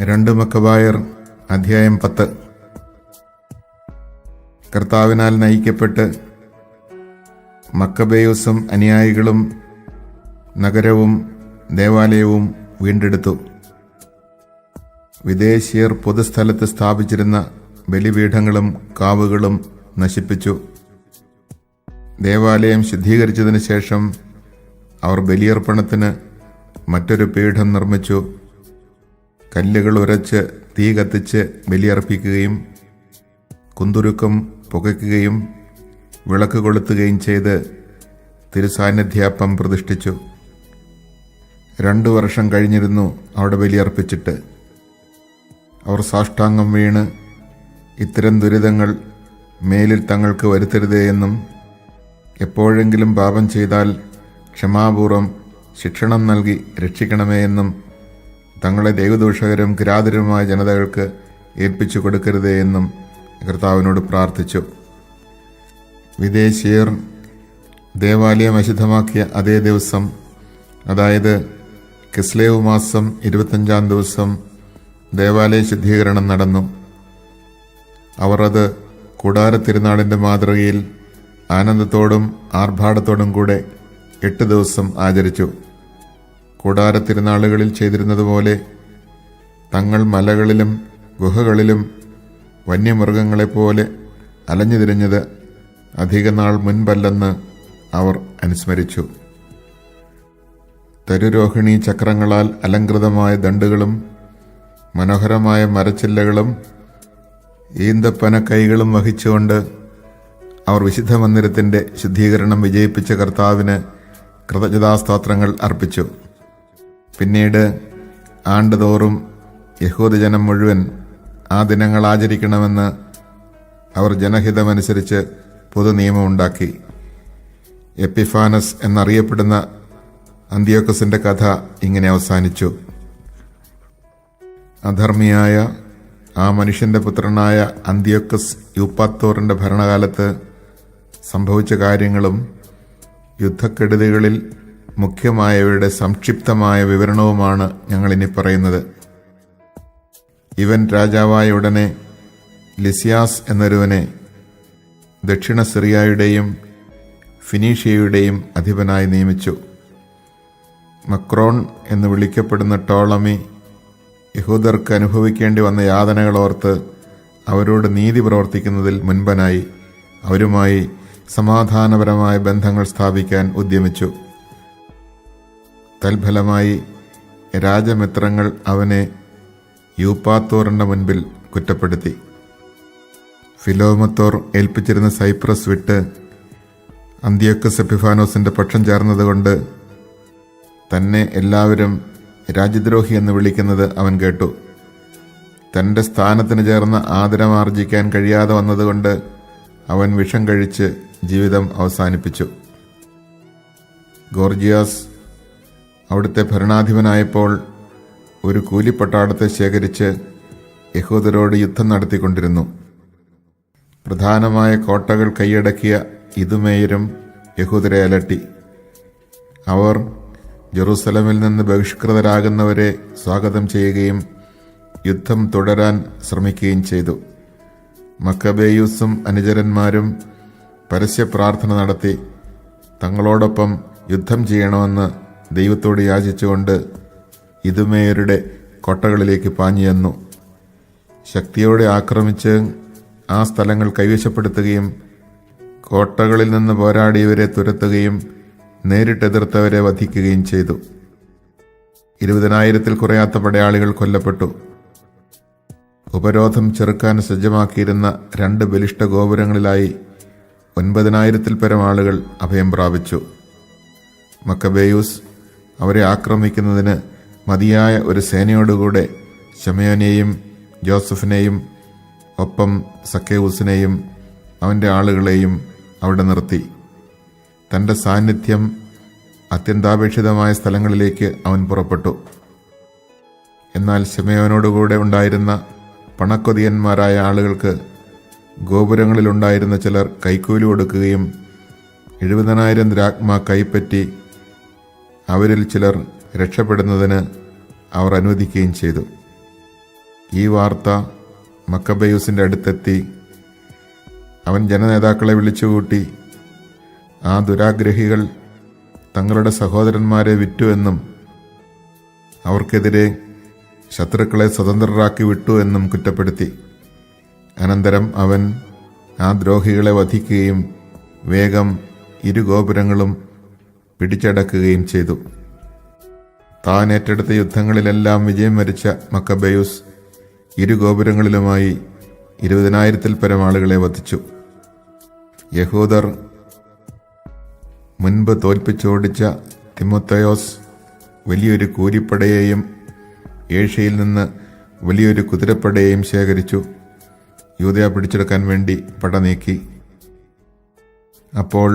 2 മക്കബായർ അധ്യായം 10. കർത്താവിനാൽ നയിക്കപ്പെട്ട് മക്കബേയുസും അനുയായികളും നഗരവും ദേവാലയവും വീണ്ടെടുത്തു. വിദേശീയർ പൊതുസ്ഥലത്ത് സ്ഥാപിച്ചിരുന്ന ബലിപീഠങ്ങളും കാവുകളും നശിപ്പിച്ചു. ദേവാലയം ശുദ്ധീകരിച്ചതിനു ശേഷം അവർ ബലിയർപ്പണത്തിന് മറ്റൊരു പീഠം നിർമ്മിച്ചു. കല്ലുകൾ ഉരച്ച് തീ കത്തിച്ച് ബലിയർപ്പിക്കുകയും കുന്തുരുക്കം പുകയ്ക്കുകയും വിളക്ക് കൊളുത്തുകയും ചെയ്ത് തിരുസാന്നിധ്യാപ്പം പ്രതിഷ്ഠിച്ചു. 2 വർഷം കഴിഞ്ഞിരുന്നു അവിടെ ബലിയർപ്പിച്ചിട്ട്. അവർ സാഷ്ടാംഗം വീണ് ഇത്തരം ദുരിതങ്ങൾ മേലിൽ തങ്ങൾക്ക് വരുത്തരുതേ എന്നും എപ്പോഴെങ്കിലും പാപം ചെയ്താൽ ക്ഷമാപൂർവം ശിക്ഷണം നൽകി രക്ഷിക്കണമേ എന്നും തങ്ങളെ ദൈവദൂഷകരും കിരാതരുമായ ജനതകൾക്ക് ഏൽപ്പിച്ചു കൊടുക്കരുതേ എന്നും കർത്താവിനോട് പ്രാർത്ഥിച്ചു. വിദേശീയർ ദേവാലയം അശുദ്ധമാക്കിയ അതേ ദിവസം, അതായത് കിസ്ലേവ് മാസം 25-ാം ദിവസം ദേവാലയ ശുദ്ധീകരണം നടന്നു. അവർ അത് കൂടാര തിരുനാളിൻ്റെ മാതൃകയിൽ ആനന്ദത്തോടും ആർഭാടത്തോടും കൂടെ 8 ദിവസം ആചരിച്ചു. കൂടാര തിരുനാളുകളിൽ ചെയ്തിരുന്നതുപോലെ തങ്ങൾ മലകളിലും ഗുഹകളിലും വന്യമൃഗങ്ങളെപ്പോലെ അലഞ്ഞു തിരിഞ്ഞത് അധികനാൾ മുൻപല്ലെന്ന് അവർ അനുസ്മരിച്ചു. തരുരോഹിണി ചക്രങ്ങളാൽ അലങ്കൃതമായ ദണ്ടുകളും മനോഹരമായ മരച്ചില്ലകളും ഈന്തപ്പന കൈകളും വഹിച്ചുകൊണ്ട് അവർ വിശുദ്ധ മന്ദിരത്തിൻ്റെ ശുദ്ധീകരണം വിജയിപ്പിച്ച കർത്താവിന് കൃതജ്ഞതാസ്തോത്രങ്ങൾ അർപ്പിച്ചു. പിന്നീട് ആണ്ടുതോറും യഹൂദജനം മുഴുവൻ ആ ദിനങ്ങൾ ആചരിക്കണമെന്ന് അവർ ജനഹിതമനുസരിച്ച് പൊതുനിയമമുണ്ടാക്കി. എപ്പിഫാനസ് എന്നറിയപ്പെടുന്ന അന്ത്യോക്കസിന്റെ കഥ ഇങ്ങനെ അവസാനിച്ചു. അധർമ്മിയായ ആ മനുഷ്യന്റെ പുത്രനായ അന്ത്യോക്കസ് യൂപ്പാത്തോറിന്റെ ഭരണകാലത്ത് സംഭവിച്ച കാര്യങ്ങളും യുദ്ധക്കെടുതികളിൽ മുഖ്യമായവയുടെ സംക്ഷിപ്തമായ വിവരണവുമാണ് ഞങ്ങളിനി പറയുന്നത്. ഇവൻ രാജാവായ ഉടനെ ലിസിയാസ് എന്നൊരുവനെ ദക്ഷിണ സിറിയയുടെയും ഫിനീഷ്യയുടെയും അധിപനായി നിയമിച്ചു. മക്രോൺ എന്ന് വിളിക്കപ്പെടുന്ന ടോളമി യഹൂദർക്ക് അനുഭവിക്കേണ്ടി വന്ന യാതനകളോർത്ത് അവരോട് നീതി പ്രവർത്തിക്കുന്നതിൽ മുൻപനായി അവരുമായി സമാധാനപരമായ ബന്ധങ്ങൾ സ്ഥാപിക്കാൻ ഉദ്യമിച്ചു. തൽഫലമായി രാജമിത്രങ്ങൾ അവനെ യൂപ്പാത്തോറിന്റെ മുൻപിൽ കുറ്റപ്പെടുത്തി. ഫിലോമത്തോർ ഏൽപ്പിച്ചിരുന്ന സൈപ്രസ് വിട്ട് അന്ത്യോക്കസ് എപ്പിഫാനോസിന്റെ പക്ഷം ചേർന്നതുകൊണ്ട് തന്നെ എല്ലാവരും രാജ്യദ്രോഹി എന്ന് വിളിക്കുന്നത് അവൻ കേട്ടു. തൻ്റെ സ്ഥാനത്തിന് ചേർന്ന ആദരമാർജിക്കാൻ കഴിയാതെ വന്നതുകൊണ്ട് അവൻ വിഷം കഴിച്ച് ജീവിതം അവസാനിപ്പിച്ചു. ഗോർജിയാസ് അവിടുത്തെ ഭരണാധിപനായപ്പോൾ ഒരു കൂലിപ്പട്ടാളത്തെ ശേഖരിച്ച് യഹൂദരോട് യുദ്ധം നടത്തിക്കൊണ്ടിരുന്നു. പ്രധാനമായ കോട്ടകൾ കൈയടക്കിയ ഇതുമേയരും യഹൂദരെ അലട്ടി. അവർ ജെറൂസലമിൽ നിന്ന് ബഹിഷ്കൃതരാകുന്നവരെ സ്വാഗതം ചെയ്യുകയും യുദ്ധം തുടരാൻ ശ്രമിക്കുകയും ചെയ്തു. മക്കബേയുസും അനുചരന്മാരും പരസ്യ പ്രാർത്ഥന നടത്തി തങ്ങളോടൊപ്പം യുദ്ധം ചെയ്യണമെന്ന് ദൈവത്തോട് യാചിച്ചുകൊണ്ട് ഇതുമേയരുടെ കോട്ടകളിലേക്ക് പാഞ്ഞു ചെന്നു. ശക്തിയോടെ ആക്രമിച്ച് ആ സ്ഥലങ്ങൾ കൈവശപ്പെടുത്തുകയും കോട്ടകളിൽ നിന്ന് പോരാടിയവരെ തുരത്തുകയും നേരിട്ടെതിർത്തവരെ വധിക്കുകയും ചെയ്തു. 20,000-ൽ കുറയാത്ത പടയാളികൾ കൊല്ലപ്പെട്ടു. ഉപരോധം ചെറുക്കാൻ സജ്ജമാക്കിയിരുന്ന 2 ബലിഷ്ഠ ഗോപുരങ്ങളിലായി 9,000-ൽ പരം ആളുകൾ അഭയം പ്രാപിച്ചു. മക്കബേയൂസ് അവരെ ആക്രമിക്കുന്നതിന് മതിയായ ഒരു സേനയോടുകൂടെ ശമയോനെയും ജോസഫിനെയും ഒപ്പം സക്കേവൂസിനെയും അവൻ്റെ ആളുകളെയും അവിടെ നിർത്തി. തൻ്റെ സാന്നിധ്യം അത്യന്താപേക്ഷിതമായ സ്ഥലങ്ങളിലേക്ക് അവൻ പുറപ്പെട്ടു. എന്നാൽ ശമയോനോടുകൂടെ ഉണ്ടായിരുന്ന പണക്കൊതിയന്മാരായ ആളുകൾക്ക് ഗോപുരങ്ങളിലുണ്ടായിരുന്ന ചിലർ കൈക്കൂലി കൊടുക്കുകയും 70,000 ദ്രാഗ്മ കൈപ്പറ്റി അവരിൽ ചിലർ രക്ഷപ്പെടുന്നതിന് അവർ അനുവദിക്കുകയും ചെയ്തു. ഈ വാർത്ത മക്കബെയൂസിൻ്റെ അടുത്തെത്തി. അവൻ ജനനേതാക്കളെ വിളിച്ചുകൂട്ടി, ആ ദുരാഗ്രഹികൾ തങ്ങളുടെ സഹോദരന്മാരെ വിറ്റു എന്നും അവർക്കെതിരെ ശത്രുക്കളെ സ്വതന്ത്രരാക്കി വിട്ടു എന്നും കുറ്റപ്പെടുത്തി. അനന്തരം അവൻ ആ ദ്രോഹികളെ വധിക്കുകയും വേഗം ഇരുഗോപുരങ്ങളും പിടിച്ചടക്കുകയും ചെയ്തു. താൻ ഏറ്റെടുത്ത യുദ്ധങ്ങളിലെല്ലാം വിജയം വരിച്ച മക്കബെയൂസ് ഇരുഗോപുരങ്ങളിലുമായി 20,000-ൽ പരം ആളുകളെ വധിച്ചു. യഹൂദർ മുൻപ് തോൽപ്പിച്ചോടിച്ച തിമോത്തയോസ് വലിയൊരു കൂലിപ്പടയെയും ഏഷ്യയിൽ നിന്ന് വലിയൊരു കുതിരപ്പടയെയും ശേഖരിച്ചു യൂദയ പിടിച്ചെടുക്കാൻ വേണ്ടി പട നീക്കി. അപ്പോൾ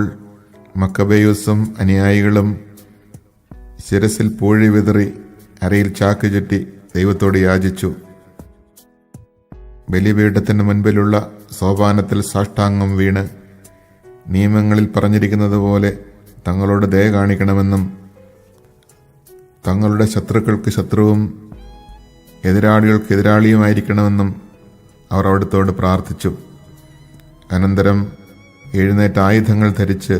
മക്കബെയൂസും അനുയായികളും ശിരസിൽ പൂഴി വിതറി അരയിൽ ചാക്ക് ചുറ്റി ദൈവത്തോട് യാചിച്ചു. ബലിപീഠത്തിന് മുൻപിലുള്ള സോപാനത്തിൽ സാഷ്ടാംഗം വീണ് നിയമങ്ങളിൽ പറഞ്ഞിരിക്കുന്നത് പോലെ തങ്ങളോട് ദയ കാണിക്കണമെന്നും തങ്ങളുടെ ശത്രുക്കൾക്ക് ശത്രുവും എതിരാളികൾക്ക് എതിരാളിയുമായിരിക്കണമെന്നും അവർ അവിടുത്തോട് പ്രാർത്ഥിച്ചു. അനന്തരം എഴുന്നേറ്റ് ആയുധങ്ങൾ ധരിച്ച്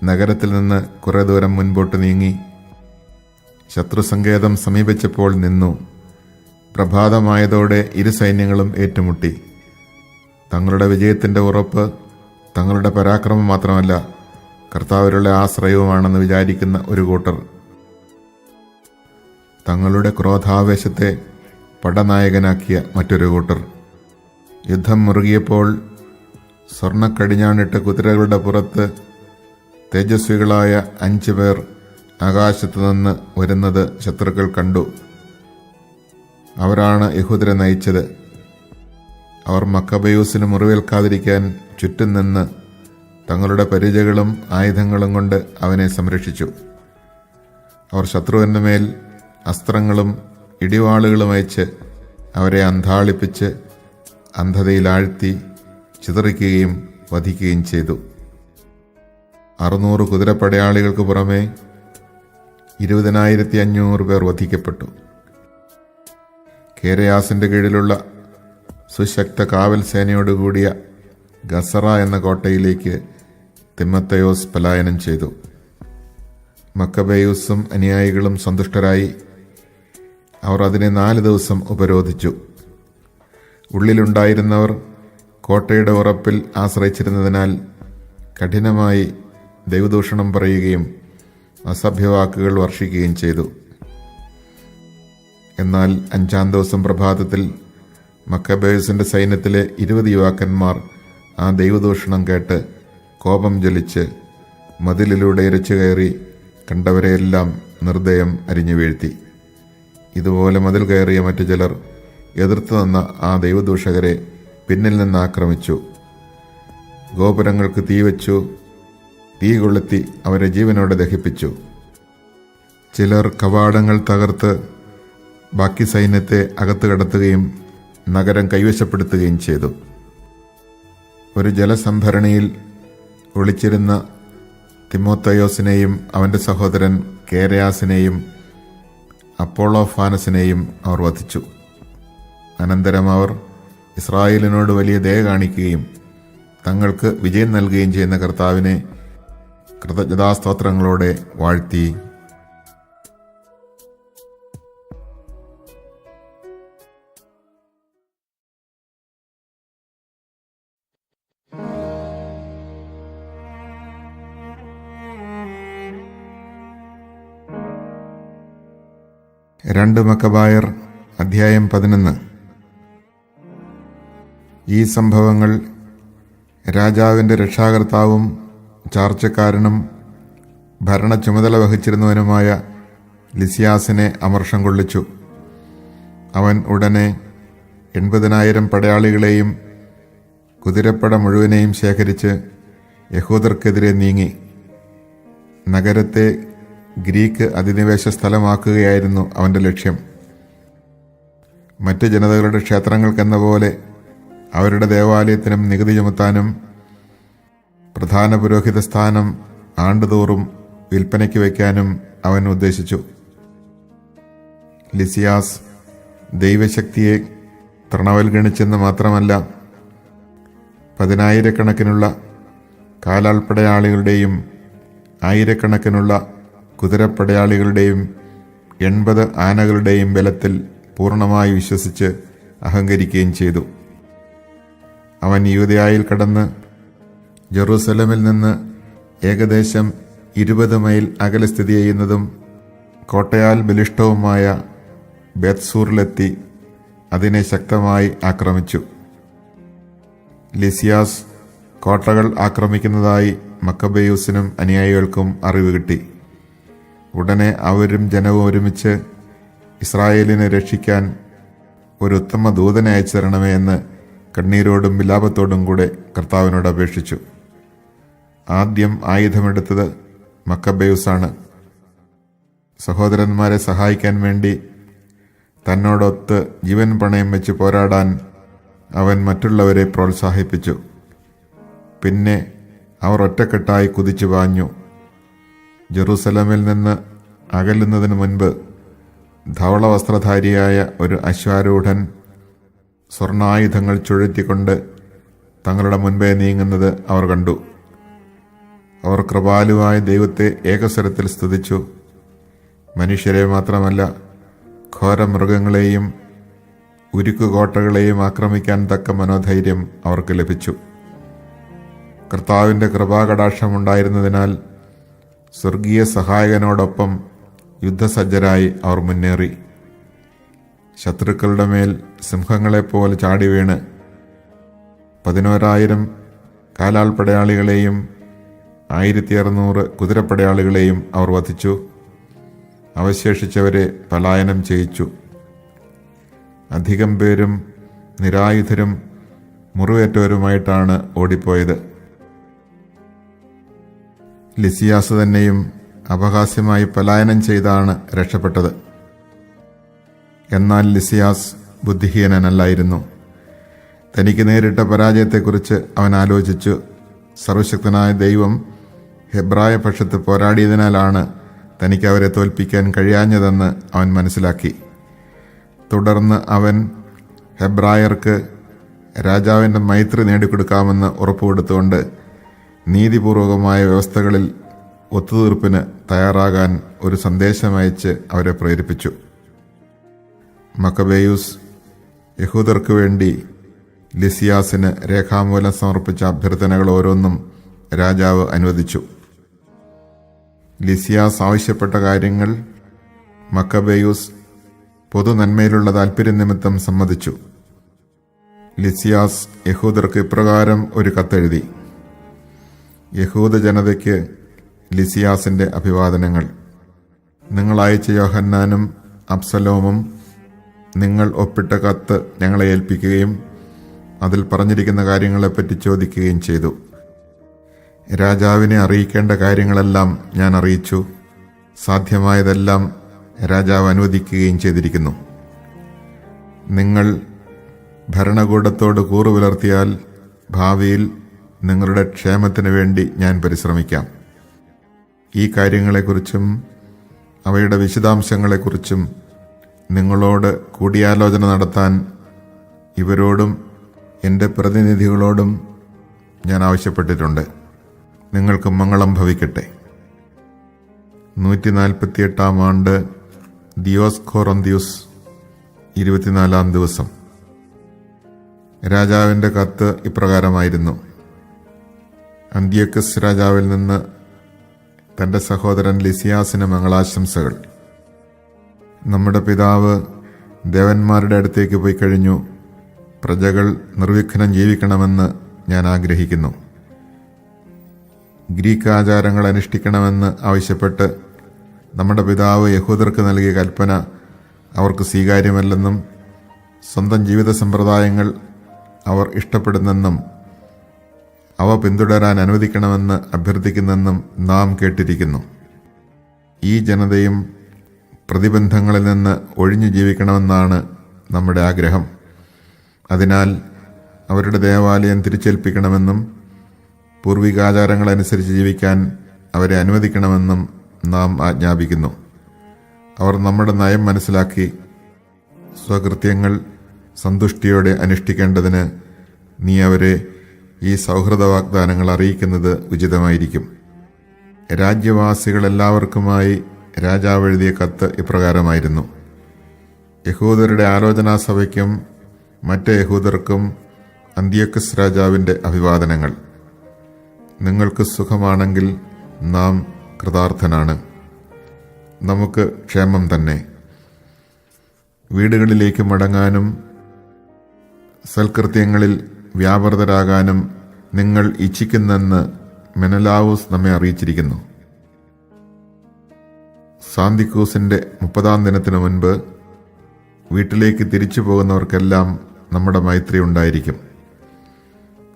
നഗരത്തിൽ നിന്ന് കുറെ ദൂരം മുൻപോട്ട് നീങ്ങി. ശത്രുസങ്കേതം സമീപിച്ചപ്പോൾ നിന്നു. പ്രഭാതമായതോടെ ഇരു സൈന്യങ്ങളും ഏറ്റുമുട്ടി. തങ്ങളുടെ വിജയത്തിൻ്റെ ഉറപ്പ് തങ്ങളുടെ പരാക്രമം മാത്രമല്ല, കർത്താവരുടെ ആശ്രയവുമാണെന്ന് വിചാരിക്കുന്ന ഒരു കൂട്ടർ, തങ്ങളുടെ ക്രോധാവേശത്തെ പടനായകനാക്കിയ മറ്റൊരു കൂട്ടർ. യുദ്ധം മുറുകിയപ്പോൾ സ്വർണ്ണക്കടിഞ്ഞാണിട്ട് കുതിരകളുടെ പുറത്ത് തേജസ്വികളായ 5 പേർ ആകാശത്തു നിന്ന് വരുന്നത് ശത്രുക്കൾ കണ്ടു. അവരാണ് യഹൂദരെ നയിച്ചത്. അവർ മക്കബെയൂസിന് മുറിവേൽക്കാതിരിക്കാൻ ചുറ്റും നിന്ന് തങ്ങളുടെ പരിചകളും ആയുധങ്ങളും കൊണ്ട് അവനെ സംരക്ഷിച്ചു. അവർ ശത്രുവിൻ്റെ മേൽ അസ്ത്രങ്ങളും ഇടിവാളുകളും അയച്ച് അവരെ അന്ധാളിപ്പിച്ച് അന്ധതയിലാഴ്ത്തി ചിതറിക്കുകയും വധിക്കുകയും ചെയ്തു. 600 കുതിരപ്പടയാളികൾക്ക് പുറമെ 20,500 പേർ വധിക്കപ്പെട്ടു. കേരയാസിന്റെ കീഴിലുള്ള സുശക്ത കാവൽ സേനയോടുകൂടിയ ഗസറ എന്ന കോട്ടയിലേക്ക് തിമോത്തയോസ് പലായനം ചെയ്തു. മക്കബെയൂസും അനുയായികളും സന്തുഷ്ടരായി. അവർ അതിനെ 4 ദിവസം ഉപരോധിച്ചു. ഉള്ളിലുണ്ടായിരുന്നവർ കോട്ടയുടെ ഉറപ്പിൽ ആശ്രയിച്ചിരുന്നതിനാൽ കഠിനമായി ദൈവദൂഷണം പറയുകയും അസഭ്യവാക്കുകൾ വർഷിക്കുകയും ചെയ്തു. എന്നാൽ 5-ാം ദിവസം പ്രഭാതത്തിൽ മക്കബെയൂസിന്റെ സൈന്യത്തിലെ 20 യുവാക്കന്മാർ ആ ദൈവദൂഷണം കേട്ട് കോപം ജ്വലിച്ച് മതിലിലൂടെ ഇരച്ചു കയറി കണ്ടവരെയെല്ലാം നിർദ്ദയം അരിഞ്ഞു വീഴ്ത്തി. ഇതുപോലെ മതിൽ കയറിയ മറ്റു ചിലർ എതിർത്തു നിന്ന ആ ദൈവദൂഷകരെ പിന്നിൽ നിന്ന് ആക്രമിച്ചു. ഗോപുരങ്ങൾക്ക് തീവച്ചു, തീ കൊളുത്തി അവരെ ജീവനോടെ ദഹിപ്പിച്ചു. ചിലർ കവാടങ്ങൾ തകർത്ത് ബാക്കി സൈന്യത്തെ അകത്ത് കടത്തുകയും നഗരം കൈവശപ്പെടുത്തുകയും ചെയ്തു. ഒരു ജലസംഭരണിയിൽ ഒളിച്ചിരുന്ന തിമോത്തയോസിനെയും അവൻ്റെ സഹോദരൻ കേരയാസിനെയും അപ്പോളോഫാനസിനെയും അവർ വധിച്ചു. അനന്തരം അവർ ഇസ്രായേലിനോട് വലിയ ദയ കാണിക്കുകയും തങ്ങൾക്ക് വിജയം നൽകുകയും ചെയ്യുന്ന കർത്താവിനെ കൃതജ്ഞതാസ്തോത്രങ്ങളോടെ വാഴ്ത്തി. രണ്ട് മക്കബായർ അധ്യായം 11. ഈ സംഭവങ്ങൾ രാജാവിൻ്റെ രക്ഷാകർത്താവും ചാർച്ചക്കാരനും ഭരണ ചുമതല വഹിച്ചിരുന്നവനുമായ ലിസിയാസിനെ അമർഷം കൊള്ളിച്ചു. അവൻ ഉടനെ 80,000 പടയാളികളെയും കുതിരപ്പട മുഴുവനെയും ശേഖരിച്ച് യഹൂദർക്കെതിരെ നീങ്ങി. നഗരത്തെ ഗ്രീക്ക് അധിനിവേശ സ്ഥലമാക്കുകയായിരുന്നു അവൻ്റെ ലക്ഷ്യം. മറ്റ് ജനതകളുടെ ക്ഷേത്രങ്ങൾക്കെന്ന പോലെ അവരുടെ ദേവാലയത്തിനും നികുതി ചുമത്താനും പ്രധാന പുരോഹിത സ്ഥാനം ആണ്ടുതോറും വിൽപ്പനയ്ക്ക് വയ്ക്കാനും അവൻ ഉദ്ദേശിച്ചു. ലിസിയാസ് ദൈവശക്തിയെ തൃണവൽഗണിച്ചെന്ന് മാത്രമല്ല, 10,000-കണക്കിനുള്ള കാലാൾപ്പടയാളികളുടെയും 1,000-കണക്കിനുള്ള കുതിരപ്പടയാളികളുടെയും 80 ആനകളുടെയും ബലത്തിൽ പൂർണ്ണമായി വിശ്വസിച്ച് അഹങ്കരിക്കുകയും ചെയ്തു. അവൻ യൂദയായിൽ കടന്ന് ജെറൂസലമിൽ നിന്ന് ഏകദേശം 20 മൈൽ അകലെ സ്ഥിതി ചെയ്യുന്നതും കോട്ടയാൽ ബലിഷ്ഠവുമായ ബേത്സൂറിലെത്തി അതിനെ ശക്തമായി ആക്രമിച്ചു. ലിസിയാസ് കോട്ടകൾ ആക്രമിക്കുന്നതായി മക്കബേയൂസിനും അനുയായികൾക്കും അറിവ് കിട്ടി. ഉടനെ അവരും ജനവും ഒരുമിച്ച് ഇസ്രായേലിനെ രക്ഷിക്കാൻ ഒരു ഉത്തമ ദൂതനെ അയച്ചു തരണമേ എന്ന് കണ്ണീരോടും വിലാപത്തോടും കൂടെ കർത്താവിനോട് അപേക്ഷിച്ചു. ആദ്യം ആയുധമെടുത്തത് മക്കബേയൂസാണ്. സഹോദരന്മാരെ സഹായിക്കാൻ വേണ്ടി തന്നോടൊത്ത് ജീവൻ പണയം വെച്ച് പോരാടാൻ അവൻ മറ്റുള്ളവരെ പ്രോത്സാഹിപ്പിച്ചു. പിന്നെ അവർ ഒറ്റക്കെട്ടായി കുതിച്ചു പാഞ്ഞു. ജെറൂസലമിൽ നിന്ന് അകലുന്നതിന് മുൻപ് ധവളവസ്ത്രധാരിയായ ഒരു അശ്വാരൂഢൻ സ്വർണ്ണായുധങ്ങൾ ചുഴറ്റിക്കൊണ്ട് തങ്ങളുടെ മുൻപേ നീങ്ങുന്നത് അവർ കണ്ടു. അവർ കൃപാലുവായ ദൈവത്തെ ഏകസ്വരത്തിൽ സ്തുതിച്ചു. മനുഷ്യരെ മാത്രമല്ല, ഘോരമൃഗങ്ങളെയും ഉരുക്കുകോട്ടകളെയും ആക്രമിക്കാൻ തക്ക മനോധൈര്യം അവർക്ക് ലഭിച്ചു. കർത്താവിൻ്റെ കൃപാകടാക്ഷമുണ്ടായിരുന്നതിനാൽ സ്വർഗീയ സഹായകനോടൊപ്പം യുദ്ധസജ്ജരായി അവർ മുന്നേറി. ശത്രുക്കളുടെ മേൽ സിംഹങ്ങളെപ്പോലെ ചാടി വീണ് 11,000 കാലാൾപ്പടയാളികളെയും 1,600 കുതിരപ്പടയാളികളെയും അവർ വധിച്ചു. അവശേഷിച്ചവരെ പലായനം ചെയ്യിച്ചു. അധികം പേരും നിരായുധരും മുറിവേറ്റവരുമായിട്ടാണ് ഓടിപ്പോയത്. ലിസിയാസ് തന്നെയും അപഹാസ്യമായി പലായനം ചെയ്താണ് രക്ഷപ്പെട്ടത്. എന്നാൽ ലിസിയാസ് ബുദ്ധിഹീനനല്ലായിരുന്നു. തനിക്ക് നേരിട്ട പരാജയത്തെക്കുറിച്ച് അവൻ ആലോചിച്ചു. സർവശക്തനായ ദൈവം ഹെബ്രായ പക്ഷത്ത് പോരാടിയതിനാലാണ് തനിക്ക് അവരെ തോൽപ്പിക്കാൻ കഴിയാഞ്ഞതെന്ന് അവൻ മനസ്സിലാക്കി. തുടർന്ന് അവൻ ഹെബ്രായർക്ക് രാജാവിൻ്റെ മൈത്രി നേടിക്കൊടുക്കാമെന്ന് ഉറപ്പുകൊടുത്തുകൊണ്ട് നീതിപൂർവകമായ വ്യവസ്ഥകളിൽ ഒത്തുതീർപ്പിന് തയ്യാറാകാൻ ഒരു സന്ദേശമയച്ച് അവരെ പ്രേരിപ്പിച്ചു. മക്കബേയൂസ് യഹൂദർക്ക് വേണ്ടി ലിസിയാസിന് രേഖാമൂലം സമർപ്പിച്ച അഭ്യർത്ഥനകൾ ഓരോന്നും രാജാവ് അനുവദിച്ചു. ലിസിയാസ് ആവശ്യപ്പെട്ട കാര്യങ്ങൾ മക്കബേയൂസ് പൊതു നന്മയിലുള്ള താൽപര്യനിമിത്തം സമ്മതിച്ചു. ലിസിയാസ് യഹൂദർക്ക് ഇപ്രകാരം ഒരു കത്തെഴുതി: യഹൂദ ജനതയ്ക്ക് ലിസിയാസിന്റെ അഭിവാദനങ്ങൾ. നിങ്ങൾ അയച്ച യോഹന്നാനും അബ്സലോമും നിങ്ങൾ ഒപ്പിട്ട കത്ത് ഞങ്ങളെ ഏൽപ്പിക്കുകയും അതിൽ പറഞ്ഞിരിക്കുന്ന കാര്യങ്ങളെപ്പറ്റി ചോദിക്കുകയും ചെയ്തു. രാജാവിനെ അറിയിക്കേണ്ട കാര്യങ്ങളെല്ലാം ഞാൻ അറിയിച്ചു. സാധ്യമായതെല്ലാം രാജാവ് അനുവദിക്കുകയും ചെയ്തിരിക്കുന്നു. നിങ്ങൾ ഭരണകൂടത്തോട് കൂറു പുലർത്തിയാൽ ഭാവിയിൽ നിങ്ങളുടെ ക്ഷേമത്തിന് വേണ്ടി ഞാൻ പരിശ്രമിക്കാം. ഈ കാര്യങ്ങളെക്കുറിച്ചും അവയുടെ വിശദാംശങ്ങളെക്കുറിച്ചും നിങ്ങളോട് കൂടിയാലോചന നടത്താൻ ഇവരോടും എൻ്റെ പ്രതിനിധികളോടും ഞാൻ ആവശ്യപ്പെട്ടിട്ടുണ്ട്. നിങ്ങൾക്ക് മംഗളം ഭവിക്കട്ടെ. 148 ആണ്ട് ദിയോസ്കോറന്ത്യൂസ് 24 ദിവസം. രാജാവിൻ്റെ കത്ത് ഇപ്രകാരമായിരുന്നു: അന്ത്യോക്കസ് രാജാവിൽ നിന്ന് തൻ്റെ സഹോദരൻ ലിസിയാസിന് മംഗളാശംസകൾ. നമ്മുടെ പിതാവ് ദേവന്മാരുടെ അടുത്തേക്ക് പോയി കഴിഞ്ഞു. പ്രജകൾ നിർവിഘ്നം ജീവിക്കണമെന്ന് ഞാൻ ആഗ്രഹിക്കുന്നു. ഗ്രീക്ക് ആചാരങ്ങൾ അനുഷ്ഠിക്കണമെന്ന് ആവശ്യപ്പെട്ട് നമ്മുടെ പിതാവ് യഹൂദർക്ക് നൽകിയ കൽപ്പന അവർക്ക് സ്വീകാര്യമല്ലെന്നും സ്വന്തം ജീവിത സമ്പ്രദായങ്ങൾ അവർ ഇഷ്ടപ്പെടുന്നെന്നും അവ പിന്തുടരാൻ അനുവദിക്കണമെന്ന് അഭ്യർത്ഥിക്കുന്നെന്നും നാം കേട്ടിരിക്കുന്നു. ഈ ജനതയും പ്രതിബന്ധങ്ങളിൽ നിന്ന് ഒഴിഞ്ഞു ജീവിക്കണമെന്നാണ് നമ്മുടെ ആഗ്രഹം. അതിനാൽ അവരുടെ ദേവാലയം തിരിച്ചേൽപ്പിക്കണമെന്നും പൂർവികാചാരങ്ങളനുസരിച്ച് ജീവിക്കാൻ അവരെ അനുവദിക്കണമെന്നും നാം ആജ്ഞാപിക്കുന്നു. അവർ നമ്മുടെ നയം മനസ്സിലാക്കി സ്വകൃത്യങ്ങൾ സന്തുഷ്ടിയോടെ അനുഷ്ഠിക്കേണ്ടതിന് നീ അവരെ ഈ സൗഹൃദ വാഗ്ദാനങ്ങൾ അറിയിക്കുന്നത് ഉചിതമായിരിക്കും. രാജ്യവാസികളെല്ലാവർക്കുമായി രാജാവ് എഴുതിയ കത്ത് ഇപ്രകാരമായിരുന്നു: യഹൂദരുടെ ആലോചനാ സഭയ്ക്കും മറ്റ് യഹൂദർക്കും അന്ത്യോക്കസ് രാജാവിൻ്റെ അഭിവാദനങ്ങൾ. നിങ്ങൾക്ക് സുഖമാണെങ്കിൽ നാം കൃതാർത്ഥനാണ്. നമുക്ക് ക്ഷേമം തന്നെ. വീടുകളിലേക്ക് മടങ്ങാനും സൽകൃത്യങ്ങളിൽ വ്യാപൃതരാകാനും നിങ്ങൾ ഇച്ഛിക്കുന്നെന്ന് മെനലാവൂസ് നമ്മെ അറിയിച്ചിരിക്കുന്നു. സാന്തിക്കൂസിൻ്റെ 30-ാം ദിനത്തിനു മുൻപ് വീട്ടിലേക്ക് തിരിച്ചു പോകുന്നവർക്കെല്ലാം നമ്മുടെ മൈത്രി ഉണ്ടായിരിക്കും.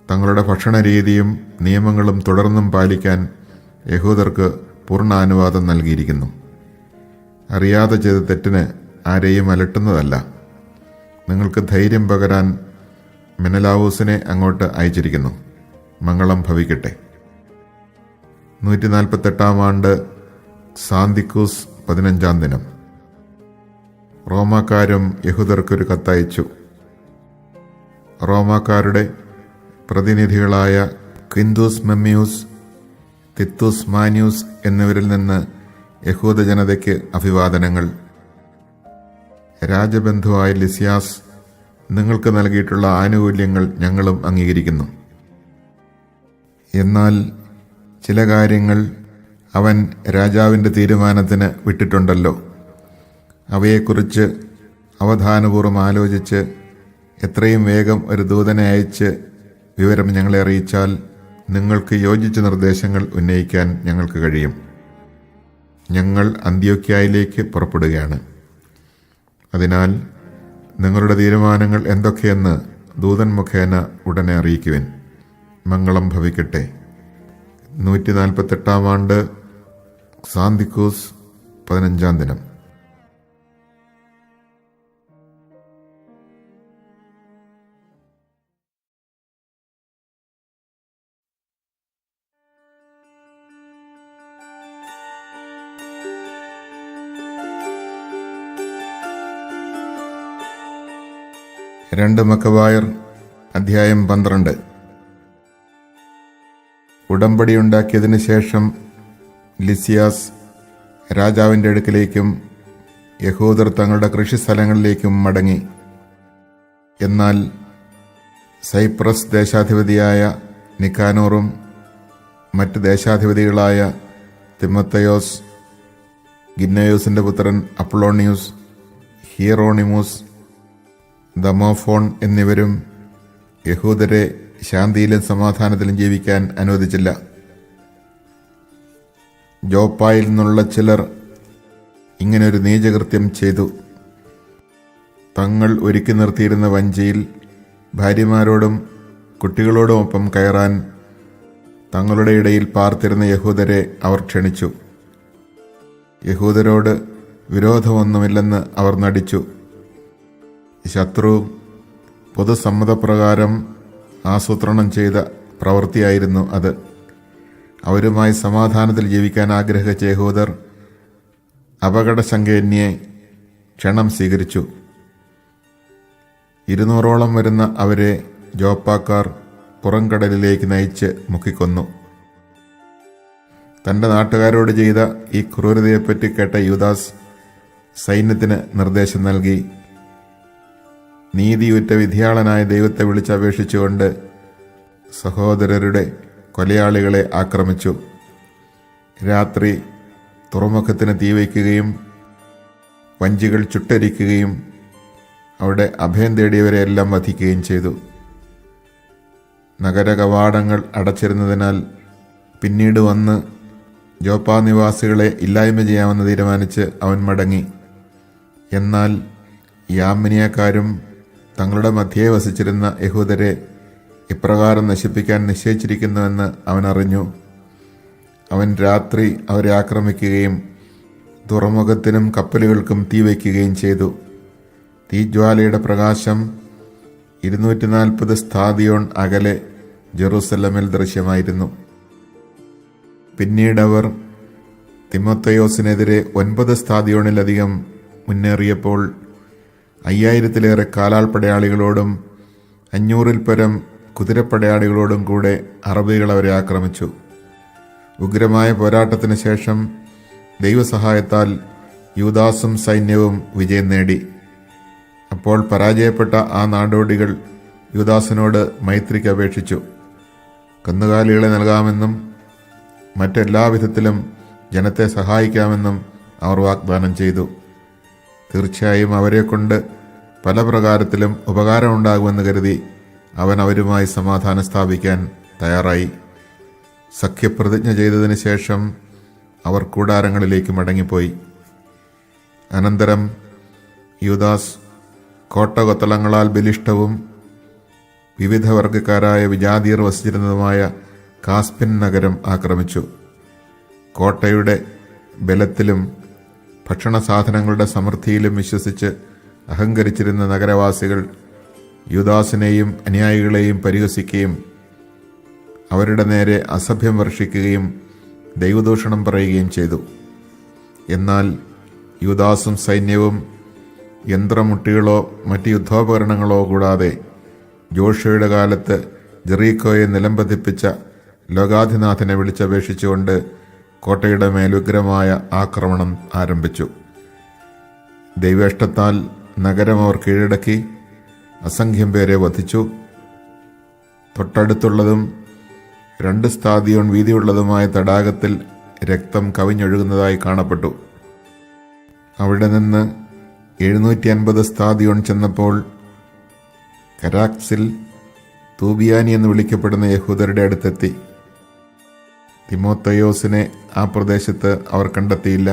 തങ്ങളുടെ ഭക്ഷണ രീതിയും നിയമങ്ങളും തുടർന്നും പാലിക്കാൻ യഹൂദർക്ക് പൂർണ്ണ അനുവാദം നൽകിയിരിക്കുന്നു. അറിയാതെ ചെയ്ത തെറ്റിന് ആരെയും അലട്ടുന്നതല്ല. നിങ്ങൾക്ക് ധൈര്യം പകരാൻ മെനലാവൂസിനെ അങ്ങോട്ട് അയച്ചിരിക്കുന്നു. മംഗളം ഭവിക്കട്ടെ. 148-ാം ആണ്ട് സാന്തിക്കൂസ് 15-ാം ദിനം. റോമാക്കാരും യഹൂദർക്കൊരു കത്തയച്ചു. റോമാക്കാരുടെ പ്രതിനിധികളായ ക്വിന്തുസ് മെമ്മിയൂസ്, തിത്തുസ് മാന്യൂസ് എന്നിവരിൽ നിന്ന് യഹൂദ ജനതയ്ക്ക് അഭിവാദനങ്ങൾ. രാജബന്ധുവായ ലിസിയാസ് നിങ്ങൾക്ക് നൽകിയിട്ടുള്ള ആനുകൂല്യങ്ങൾ ഞങ്ങളും അംഗീകരിക്കുന്നു. എന്നാൽ ചില കാര്യങ്ങൾ അവൻ രാജാവിൻ്റെ തീരുമാനത്തിന് വിട്ടിട്ടുണ്ടല്ലോ. അവയെക്കുറിച്ച് അവധാനപൂർവ്വം ആലോചിച്ച് എത്രയും വേഗം ഒരു ദൂതനെ അയച്ച് വിവരം ഞങ്ങളെ അറിയിച്ചാൽ നിങ്ങൾക്ക് യോജിച്ച നിർദ്ദേശങ്ങൾ ഉന്നയിക്കാൻ ഞങ്ങൾക്ക് കഴിയും. ഞങ്ങൾ അന്ത്യോക്യയിലേക്ക് പുറപ്പെടുകയാണ്. അതിനാൽ നിങ്ങളുടെ തീരുമാനങ്ങൾ എന്തൊക്കെയെന്ന് ദൂതൻ മുഖേന ഉടനെ അറിയിക്കുവിൻ. മംഗളം ഭവിക്കട്ടെ. 148-ാം ആണ്ട് സാന്തിക്കൂസ് 15-ാം ദിനം. രണ്ട് മക്കബായർ അധ്യായം 12. ഉടമ്പടിയുണ്ടാക്കിയതിനു ശേഷം ലിസിയാസ് രാജാവിൻ്റെ അടുക്കിലേക്കും യഹൂദർ തങ്ങളുടെ കൃഷിസ്ഥലങ്ങളിലേക്കും മടങ്ങി. എന്നാൽ സൈപ്രസ് ദേശാധിപതിയായ നിക്കാനോറും മറ്റ് ദേശാധിപതികളായ തിമോത്തയോസ്, ഗിന്നയോസിൻ്റെ പുത്രൻ അപ്പൊളോണിയൂസ്, ഹീറോണിമൂസ്, ദമോഫോൺ എന്നിവരും യഹൂദരെ ശാന്തിയിലും സമാധാനത്തിലും ജീവിക്കാൻ അനുവദിച്ചില്ല. ജോപ്പായിൽ നിന്നുള്ള ചിലർ ഇങ്ങനൊരു നീചകൃത്യം ചെയ്തു. തങ്ങൾ ഒരുക്കി നിർത്തിയിരുന്ന വഞ്ചിയിൽ ഭാര്യമാരോടും കുട്ടികളോടുമൊപ്പം കയറാൻ തങ്ങളുടെ ഇടയിൽ പാർത്തിരുന്ന യഹൂദരെ അവർ ക്ഷണിച്ചു. യഹൂദരോട് വിരോധമൊന്നുമില്ലെന്ന് അവർ നടിച്ചു. ശത്രു പൊതുസമ്മതപ്രകാരം ആസൂത്രണം ചെയ്ത പ്രവൃത്തിയായിരുന്നു അത്. അവരുമായി സമാധാനത്തിൽ ജീവിക്കാൻ ആഗ്രഹിച്ച യഹൂദർ അപകടശങ്കന്യെ ക്ഷണം സ്വീകരിച്ചു. 200ഓളം വരുന്ന അവരെ ജോപ്പാക്കാർ പുറംകടലിലേക്ക് നയിച്ച് മുക്കിക്കൊന്നു. തൻ്റെ നാട്ടുകാരോട് ചെയ്ത ഈ ക്രൂരതയെപ്പറ്റി കേട്ട യൂദാസ് സൈന്യത്തിന് നിർദ്ദേശം നൽകി. നീതിയുറ്റ വിധിയാളനായ ദൈവത്തെ വിളിച്ചപേക്ഷിച്ചുകൊണ്ട് സഹോദരരുടെ കൊലയാളികളെ ആക്രമിച്ചു. രാത്രി തുറമുഖത്തിന് തീവയ്ക്കുകയും വഞ്ചികൾ ചുട്ടരിക്കുകയും അവിടെ അഭയം തേടിയവരെയെല്ലാം വധിക്കുകയും ചെയ്തു. നഗര കവാടങ്ങൾ അടച്ചിരുന്നതിനാൽ പിന്നീട് വന്ന് ജോപ്പാ നിവാസികളെ ഇല്ലായ്മ ചെയ്യാമെന്ന് തീരുമാനിച്ച് അവൻ മടങ്ങി. എന്നാൽ യാമിനിയക്കാരും തങ്ങളുടെ മധ്യേ വസിച്ചിരുന്ന യഹൂദരെ ഇപ്രകാരം നശിപ്പിക്കാൻ നിശ്ചയിച്ചിരിക്കുന്നുവെന്ന് അവൻ അറിഞ്ഞു. അവൻ രാത്രി അവരെ ആക്രമിക്കുകയും തുറമുഖത്തിനും കപ്പലുകൾക്കും തീവയ്ക്കുകയും ചെയ്തു. തീജ്വാലയുടെ പ്രകാശം 240 സ്ഥാദിയോൺ അകലെ ജെറൂസലമിൽ ദൃശ്യമായിരുന്നു. പിന്നീടവർ തിമോത്തയോസിനെതിരെ 9 സ്ഥാദിയോണിലധികം മുന്നേറിയപ്പോൾ 5000-ലേറെ കാലാൾപ്പടയാളികളോടും 500-ൽ പരം കുതിരപ്പടയാളികളോടും കൂടെ അറബികൾ അവരെ ആക്രമിച്ചു. ഉഗ്രമായ പോരാട്ടത്തിന് ശേഷം ദൈവസഹായത്താൽ യൂദാസും സൈന്യവും വിജയം നേടി. അപ്പോൾ പരാജയപ്പെട്ട ആ നാടോടികൾ യൂദാസിനോട് മൈത്രിക്ക് അപേക്ഷിച്ചു. കന്നുകാലികളെ നൽകാമെന്നും മറ്റെല്ലാ വിധത്തിലും ജനത്തെ സഹായിക്കാമെന്നും അവർ വാഗ്ദാനം ചെയ്തു. തീർച്ചയായും അവരെക്കൊണ്ട് പല പ്രകാരത്തിലും ഉപകാരമുണ്ടാകുമെന്ന് കരുതി അവൻ അവരുമായി സമാധാനം സ്ഥാപിക്കാൻ തയ്യാറായി. സഖ്യപ്രതിജ്ഞ ചെയ്തതിന് ശേഷം അവർ കൂടാരങ്ങളിലേക്ക് മടങ്ങിപ്പോയി. അനന്തരം യൂദാസ് കോട്ടകൊത്തളങ്ങളാൽ ബലിഷ്ഠവും വിവിധ വർഗക്കാരായ വിജാതിയർ വസിച്ചിരുന്നതുമായ കാസ്പിൻ നഗരം ആക്രമിച്ചു. കോട്ടയുടെ ബലത്തിലും ഭക്ഷണ സാധനങ്ങളുടെ സമൃദ്ധിയിലും വിശ്വസിച്ച് അഹങ്കരിച്ചിരുന്ന നഗരവാസികൾ യൂദാസിനെയും അനുയായികളെയും പരിഹസിക്കുകയും അവരുടെ നേരെ അസഭ്യം വർഷിക്കുകയും ദൈവദൂഷണം പറയുകയും ചെയ്തു. എന്നാൽ യൂദാസും സൈന്യവും യന്ത്രമുട്ടികളോ മറ്റ് യുദ്ധോപകരണങ്ങളോ കൂടാതെ ജോഷുവയുടെ കാലത്ത് ജെറീക്കോയെ നിലംപതിപ്പിച്ച ലോകാധിനാഥനെ വിളിച്ചപേക്ഷിച്ചുകൊണ്ട് കോട്ടയുടെ മേൽ ഉഗ്രമായ ആക്രമണം ആരംഭിച്ചു. ദൈവേഷ്ടത്താൽ നഗരം അവർ കീഴടക്കി അസംഖ്യം പേരെ വധിച്ചു. തൊട്ടടുത്തുള്ളതും 2 സ്ഥാദിയോൺ വീതിയുള്ളതുമായ തടാകത്തിൽ രക്തം കവിഞ്ഞൊഴുകുന്നതായി കാണപ്പെട്ടു. അവിടെ നിന്ന് 750 സ്ഥാദിയോൺ ചെന്നപ്പോൾ കരാക്സിൽ തൂബിയാനി എന്ന് വിളിക്കപ്പെടുന്ന യഹൂദരുടെ അടുത്തെത്തി. തിമോത്തയോസിനെ ആ പ്രദേശത്ത് അവർ കണ്ടെത്തിയില്ല.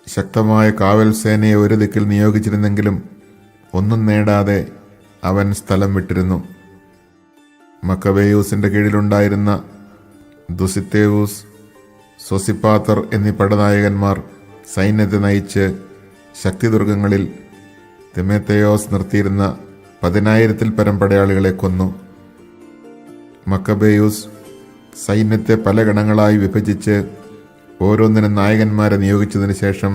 ശക്തമായ കാവൽ സേനയെ ഒരു ദിക്കിൽ നിയോഗിച്ചിരുന്നെങ്കിലും ഒന്നും നേടാതെ അവൻ സ്ഥലം വിട്ടിരുന്നു. മക്കബേയൂസിന്റെ കീഴിലുണ്ടായിരുന്ന ദുസിത്തേവൂസ്, സോസിപ്പാത്തർ എന്നീ പടനായകന്മാർ സൈന്യത്തെ നയിച്ച് ശക്തിദുർഗങ്ങളിൽ തിമോത്തയോസ് നിർത്തിയിരുന്ന 10,000-ൽ പരം പടയാളികളെ കൊന്നു. മക്കബേയൂസ് സൈന്യത്തെ പല ഗണങ്ങളായി വിഭജിച്ച് ഓരോന്നിനും നായകന്മാരെ നിയോഗിച്ചതിന് ശേഷം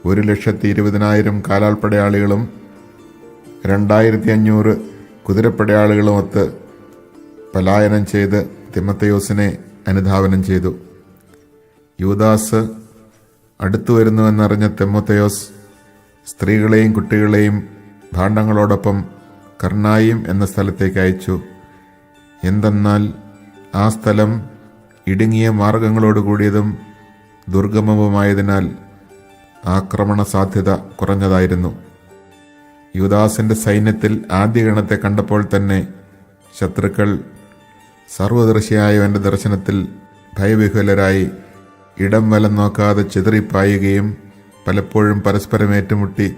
1,20,000 കാലാൾപ്പടയാളികളും 2,500 കുതിരപ്പടയാളികളുമൊത്ത് പലായനം ചെയ്ത് തിമോത്തയോസിനെ അനുധാവനം ചെയ്തു. യൂദാസ് അടുത്തു വരുന്നുവെന്നറിഞ്ഞ തിമോത്തയോസ് സ്ത്രീകളെയും കുട്ടികളെയും ഭാണ്ഡങ്ങളോടൊപ്പം കർണായിം എന്ന സ്ഥലത്തേക്ക് അയച്ചു. എന്തെന്നാൽ ആ സ്ഥലം ഇടുങ്ങിയ മാർഗങ്ങളോട് കൂടിയതും ദുർഗമവുമായതിനാൽ ആക്രമണ സാധ്യത കുറഞ്ഞതായിരുന്നു. യൂദാസിന്റെ സൈന്യത്തിൽ ആദ്യ ഗണത്തെ കണ്ടപ്പോൾ തന്നെ ശത്രുക്കൾ സർവദർശിയായവന്റെ ദർശനത്തിൽ ഭയവിഹ്വലരായി ഇടം വലം നോക്കാതെ ചിതറിപ്പായുകയും പലപ്പോഴും പരസ്പരം ഏറ്റുമുട്ടി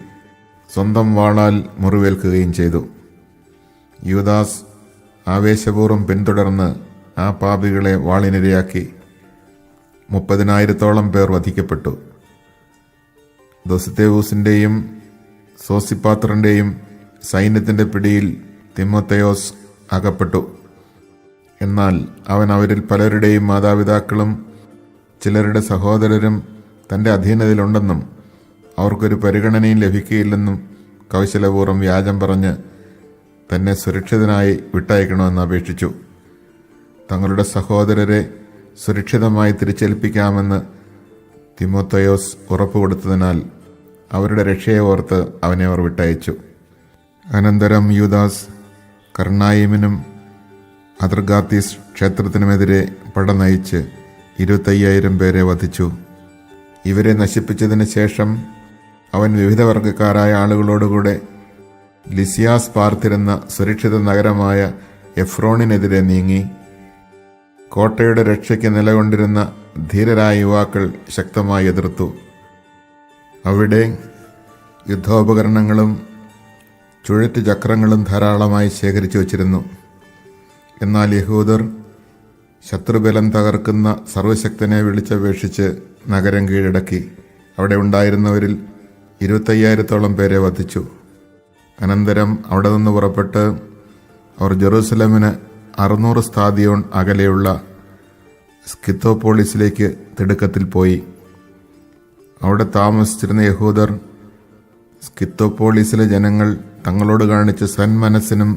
സ്വന്തം വാളാൽ മുറിവേൽക്കുകയും ചെയ്തു. യൂദാസ് ആവേശപൂർവ്വം പിന്തുടർന്ന് ആ പാപികളെ വാളിനിരയാക്കി. 30,000-ഓളം പേർ വധിക്കപ്പെട്ടു. ദോസിത്തേവൂസിന്റെയും സോസിപ്പാത്രന്റെയും സൈന്യത്തിന്റെ പിടിയിൽ തിമോത്തയോസ് അകപ്പെട്ടു. എന്നാൽ അവൻ അവരിൽ പലരുടെയും മാതാപിതാക്കളും ചിലരുടെ സഹോദരരും തൻ്റെ അധീനതയിലുണ്ടെന്നും അവർക്കൊരു പരിഗണനയും ലഭിക്കുകയില്ലെന്നും കൗശലപൂർവ്വം വ്യാജം പറഞ്ഞ് തന്നെ സുരക്ഷിതനായി വിട്ടയക്കണമെന്ന് അപേക്ഷിച്ചു. തങ്ങളുടെ സഹോദരരെ സുരക്ഷിതമായി തിരിച്ചേൽപ്പിക്കാമെന്ന് തിമോത്തയോസ് ഉറപ്പുകൊടുത്തതിനാൽ അവരുടെ രക്ഷയെ ഓർത്ത് അവനെ അവർ വിട്ടയച്ചു. അനന്തരം യൂദാസ് കർണായിമിനും അദർഗാത്തീസ് ക്ഷേത്രത്തിനുമെതിരെ പട നയിച്ച് 25,000 പേരെ വധിച്ചു. ഇവരെ നശിപ്പിച്ചതിന് ശേഷം അവൻ വിവിധ വർഗക്കാരായ ആളുകളോടുകൂടെ ലിസിയാസ് പാർത്തിരുന്ന സുരക്ഷിത നഗരമായ എഫ്രോണിനെതിരെ നീങ്ങി. കോട്ടയുടെ രക്ഷയ്ക്ക് നിലകൊണ്ടിരുന്ന ധീരരായ യുവാക്കൾ ശക്തമായി എതിർത്തു. അവിടെ യുദ്ധോപകരണങ്ങളും ചുഴറ്റുചക്രങ്ങളും ധാരാളമായി ശേഖരിച്ചു വച്ചിരുന്നു. എന്നാൽ യഹൂദർ ശത്രുബലം തകർക്കുന്ന സർവശക്തനെ വിളിച്ചപേക്ഷിച്ച് നഗരം കീഴടക്കി. അവിടെ ഉണ്ടായിരുന്നവരിൽ 25,000-ഓളം പേരെ വധിച്ചു. അനന്തരം അവിടെ നിന്ന് പുറപ്പെട്ട് അവർ ജെറൂസലമിന് 600 സ്ഥാദിയോൺ അകലെയുള്ള സ്കിത്തോപോളിസിലേക്ക് തിടുക്കത്തിൽ പോയി. അവിടെ താമസിച്ചിരുന്ന യഹൂദർ സ്കിത്തോപോളിസിലെ ജനങ്ങൾ തങ്ങളോട് കാണിച്ച സന്മനസ്സിനും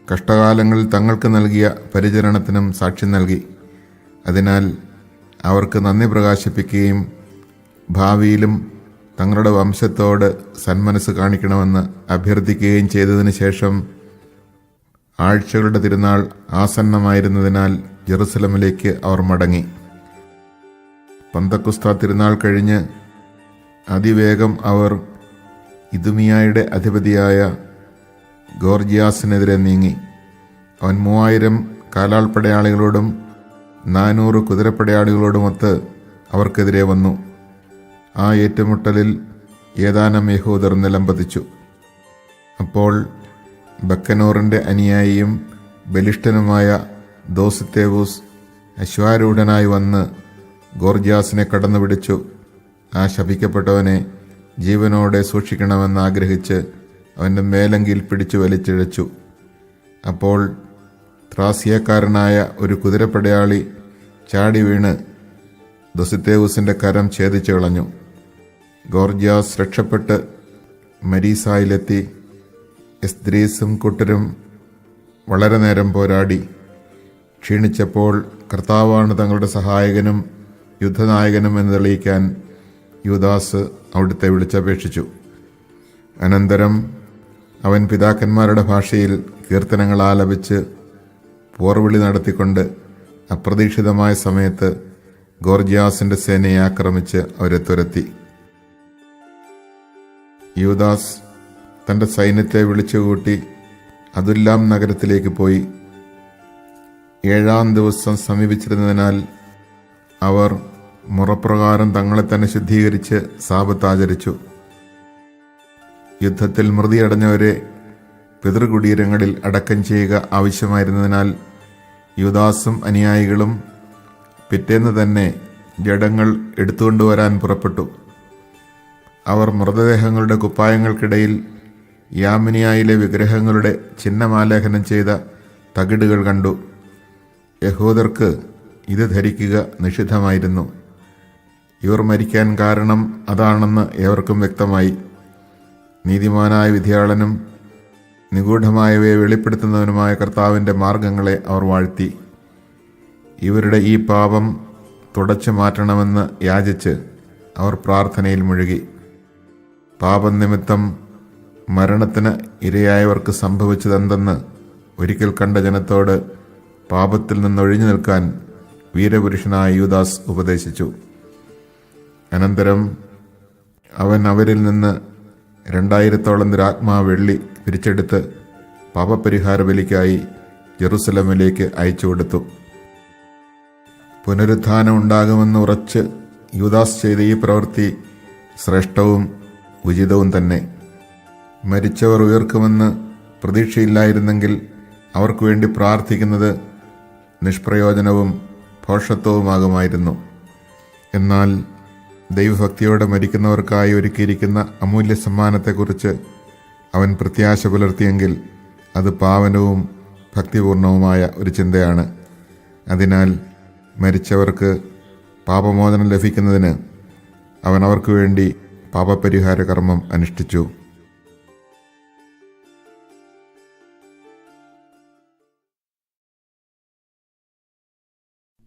കഷ്ടകാലങ്ങളിൽ തങ്ങൾക്ക് നൽകിയ പരിചരണത്തിനും സാക്ഷ്യം നൽകി. അതിനാൽ അവർക്ക് നന്ദി പ്രകാശിപ്പിക്കുകയും ഭാവിയിലും തങ്ങളുടെ വംശത്തോട് സന്മനസ് കാണിക്കണമെന്ന് അഭ്യർത്ഥിക്കുകയും ചെയ്തതിനു ശേഷം ആഴ്ചകളുടെ തിരുനാൾ ആസന്നമായിരുന്നതിനാൽ ജെറുസലമിലേക്ക് അവർ മടങ്ങി. പന്തക്കുസ്ത തിരുനാൾ കഴിഞ്ഞ് അതിവേഗം അവർ ഇദുമിയായുടെ അധിപതിയായ ഗോർജിയാസിനെതിരെ നീങ്ങി. അവൻ 3000 കാലാൾപ്പടയാളികളോടും 400 കുതിരപ്പടയാളികളോടുമൊത്ത് അവർക്കെതിരെ വന്നു. ആ ഏറ്റുമുട്ടലിൽ ഏതാനും യഹൂദർ നിലംപതിച്ചു. അപ്പോൾ ബക്കനോറിന്റെ അനുയായിയും ബലിഷ്ഠനുമായ ദോസിത്തേവൂസ് അശ്വാരൂഢനായി വന്ന് ഗോർജിയാസിനെ കടന്നുപിടിച്ചു. ആ ശപിക്കപ്പെട്ടവനെ ജീവനോടെ സൂക്ഷിക്കണമെന്ന് ആഗ്രഹിച്ച് അവൻ്റെ മേലങ്കിയിൽ പിടിച്ചു വലിച്ചിഴച്ചു. അപ്പോൾ ത്രാസിയക്കാരനായ ഒരു കുതിരപ്പടയാളി ചാടി വീണ് ദോസിത്തേവൂസിന്റെ കരം ഛേദിച്ചു കളഞ്ഞു. ഗോർജിയാസ് രക്ഷപ്പെട്ട് മരീസായിലെത്തി. എസ്ദ്രീസും കൂട്ടരും വളരെ നേരം പോരാടി. ക്ഷീണിച്ചപ്പോൾ കർത്താവാണ് തങ്ങളുടെ സഹായകനും യുദ്ധനായകനും എന്ന് തെളിയിക്കാൻ യൂദാസ് അവിടുത്തെ വിളിച്ചപേക്ഷിച്ചു. അനന്തരം അവൻ പിതാക്കന്മാരുടെ ഭാഷയിൽ കീർത്തനങ്ങൾ ആലപിച്ച് പോർവിളി നടത്തിക്കൊണ്ട് അപ്രതീക്ഷിതമായ സമയത്ത് ഗോർജിയാസിന്റെ സേനയെ ആക്രമിച്ച് അവരെ തുരത്തി. യൂദാസ് തന്റെ സൈന്യത്തെ വിളിച്ചുകൂട്ടി അതുല്ലാം നഗരത്തിലേക്ക് പോയി. 7-ാം ദിവസം സമീപിച്ചിരുന്നതിനാൽ അവർ മുറപ്രകാരം തങ്ങളെ തന്നെ ശുദ്ധീകരിച്ച് സാബത്ത് ആചരിച്ചു. യുദ്ധത്തിൽ മൃതിയടഞ്ഞവരെ പിതൃകുടീരങ്ങളിൽ അടക്കം ചെയ്യുക ആവശ്യമായിരുന്നതിനാൽ യൂദാസും അനുയായികളും പിറ്റേന്ന് തന്നെ ജഡങ്ങൾ എടുത്തുകൊണ്ടുവരാൻ പുറപ്പെട്ടു. അവർ മൃതദേഹങ്ങളുടെ കുപ്പായങ്ങൾക്കിടയിൽ യാമിനിയായിലെ വിഗ്രഹങ്ങളുടെ ചിഹ്നമാലേഖനം ചെയ്ത തകിടുകൾ കണ്ടു. യഹൂദർക്ക് ഇത് ധരിക്കുക നിഷിദ്ധമായിരുന്നു. ഇവർ മരിക്കാൻ കാരണം അതാണെന്ന് ഏവർക്കും വ്യക്തമായി. നീതിമാനായ വിധിയാളനും നിഗൂഢമായവയെ വെളിപ്പെടുത്തുന്നവനുമായ കർത്താവിൻ്റെ മാർഗങ്ങളെ അവർ വാഴ്ത്തി. ഇവരുടെ ഈ പാപം തുടച്ചു മാറ്റണമെന്ന് യാചിച്ച് അവർ പ്രാർത്ഥനയിൽ മുഴുകി. പാപം നിമിത്തം മരണത്തിന് ഇരയായവർക്ക് സംഭവിച്ചതെന്തെന്ന് ഒരിക്കൽ കണ്ട ജനത്തോട് പാപത്തിൽ നിന്നൊഴിഞ്ഞു നിൽക്കാൻ വീരപുരുഷനായ യൂദാസ് ഉപദേശിച്ചു. അനന്തരം അവൻ അവരിൽ നിന്ന് 2000 ദ്രാഗ്മ വെള്ളി പിരിച്ചെടുത്ത് പാപപരിഹാര ബലിക്കായി ജെറുസലമിലേക്ക് അയച്ചുകൊടുത്തു. പുനരുത്ഥാനം ഉണ്ടാകുമെന്ന് ഉറച്ച് യൂദാസ് ചെയ്ത ഈ പ്രവൃത്തി ശ്രേഷ്ഠവും ഉചിതവും തന്നെ. മരിച്ചവർ ഉയർക്കുമെന്ന് പ്രതീക്ഷയില്ലായിരുന്നെങ്കിൽ അവർക്ക് വേണ്ടി പ്രാർത്ഥിക്കുന്നത് നിഷ്പ്രയോജനവും ഭോഷത്വവുമാകുമായിരുന്നു. എന്നാൽ ദൈവഭക്തിയോടെ മരിക്കുന്നവർക്കായി ഒരുക്കിയിരിക്കുന്ന അമൂല്യ സമ്മാനത്തെക്കുറിച്ച് അവൻ പ്രത്യാശ പുലർത്തിയെങ്കിൽ അത് പാവനവും ഭക്തിപൂർണവുമായ ഒരു ചിന്തയാണ്. അതിനാൽ മരിച്ചവർക്ക് പാപമോചനം ലഭിക്കുന്നതിന് അവൻ അവർക്ക് വേണ്ടി പാപപരിഹാര കർമ്മം അനുഷ്ഠിച്ചു.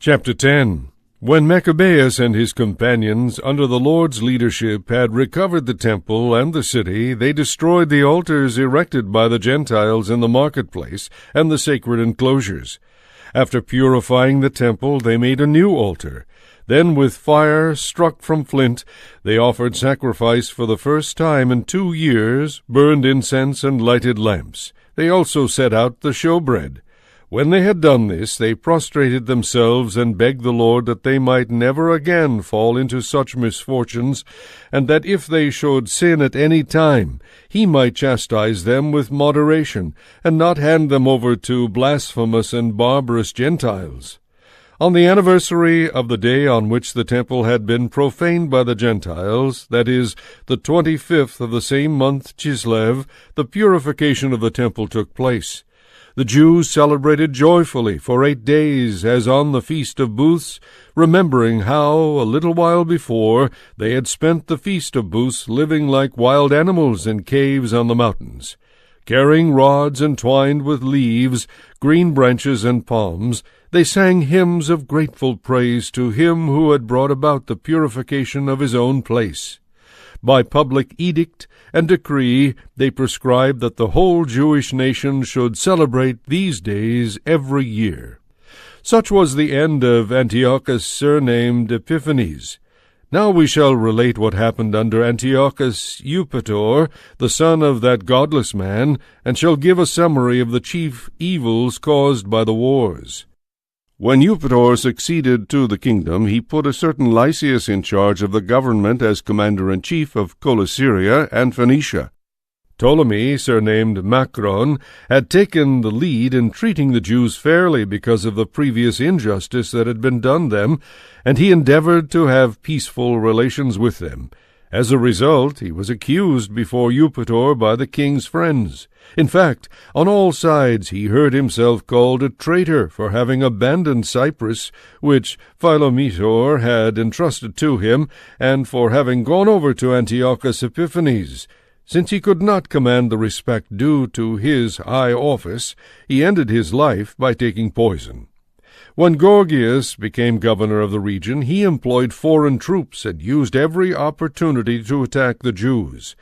Chapter 10. When Maccabees and his companions, under the Lord's leadership, had recovered the temple and the city, they destroyed the altars erected by the Gentiles in the marketplace and the sacred enclosures. After purifying the temple, they made a new altar. Then, with fire struck from flint, they offered sacrifice for the first time in 2 years, burned incense and lighted lamps. They also set out the showbread. When they had done this, they prostrated themselves and begged the Lord that they might never again fall into such misfortunes, and that if they should sin at any time, he might chastise them with moderation, and not hand them over to blasphemous and barbarous Gentiles. On the anniversary of the day on which the temple had been profaned by the Gentiles, that is, the 25th of the same month Chislev, the purification of the temple took place. The Jews celebrated joyfully for 8 days as on the Feast of Booths, remembering how, a little while before, they had spent the Feast of Booths living like wild animals in caves on the mountains. Carrying rods entwined with leaves, green branches, and palms, they sang hymns of grateful praise to Him who had brought about the purification of His own place. By public edict and decree they prescribed that the whole Jewish nation should celebrate these days every year. Such was the end of Antiochus, surnamed Epiphanes. Now we shall relate what happened under Antiochus Eupator, the son of that godless man, and shall give a summary of the chief evils caused by the wars. When Eupator succeeded to the kingdom, he put a certain Lysias in charge of the government as commander-in-chief of Coelesyria and Phoenicia. Ptolemy, surnamed Macron, had taken the lead in treating the Jews fairly because of the previous injustice that had been done them, and he endeavored to have peaceful relations with them. As a result, he was accused before Eupator by the king's friends. In fact, on all sides he heard himself called a traitor for having abandoned Cyprus, which Philometor had entrusted to him, and for having gone over to Antiochus Epiphanes. Since he could not command the respect due to his high office, he ended his life by taking poison. When Gorgias became governor of the region, he employed foreign troops and used every opportunity to attack the Jews.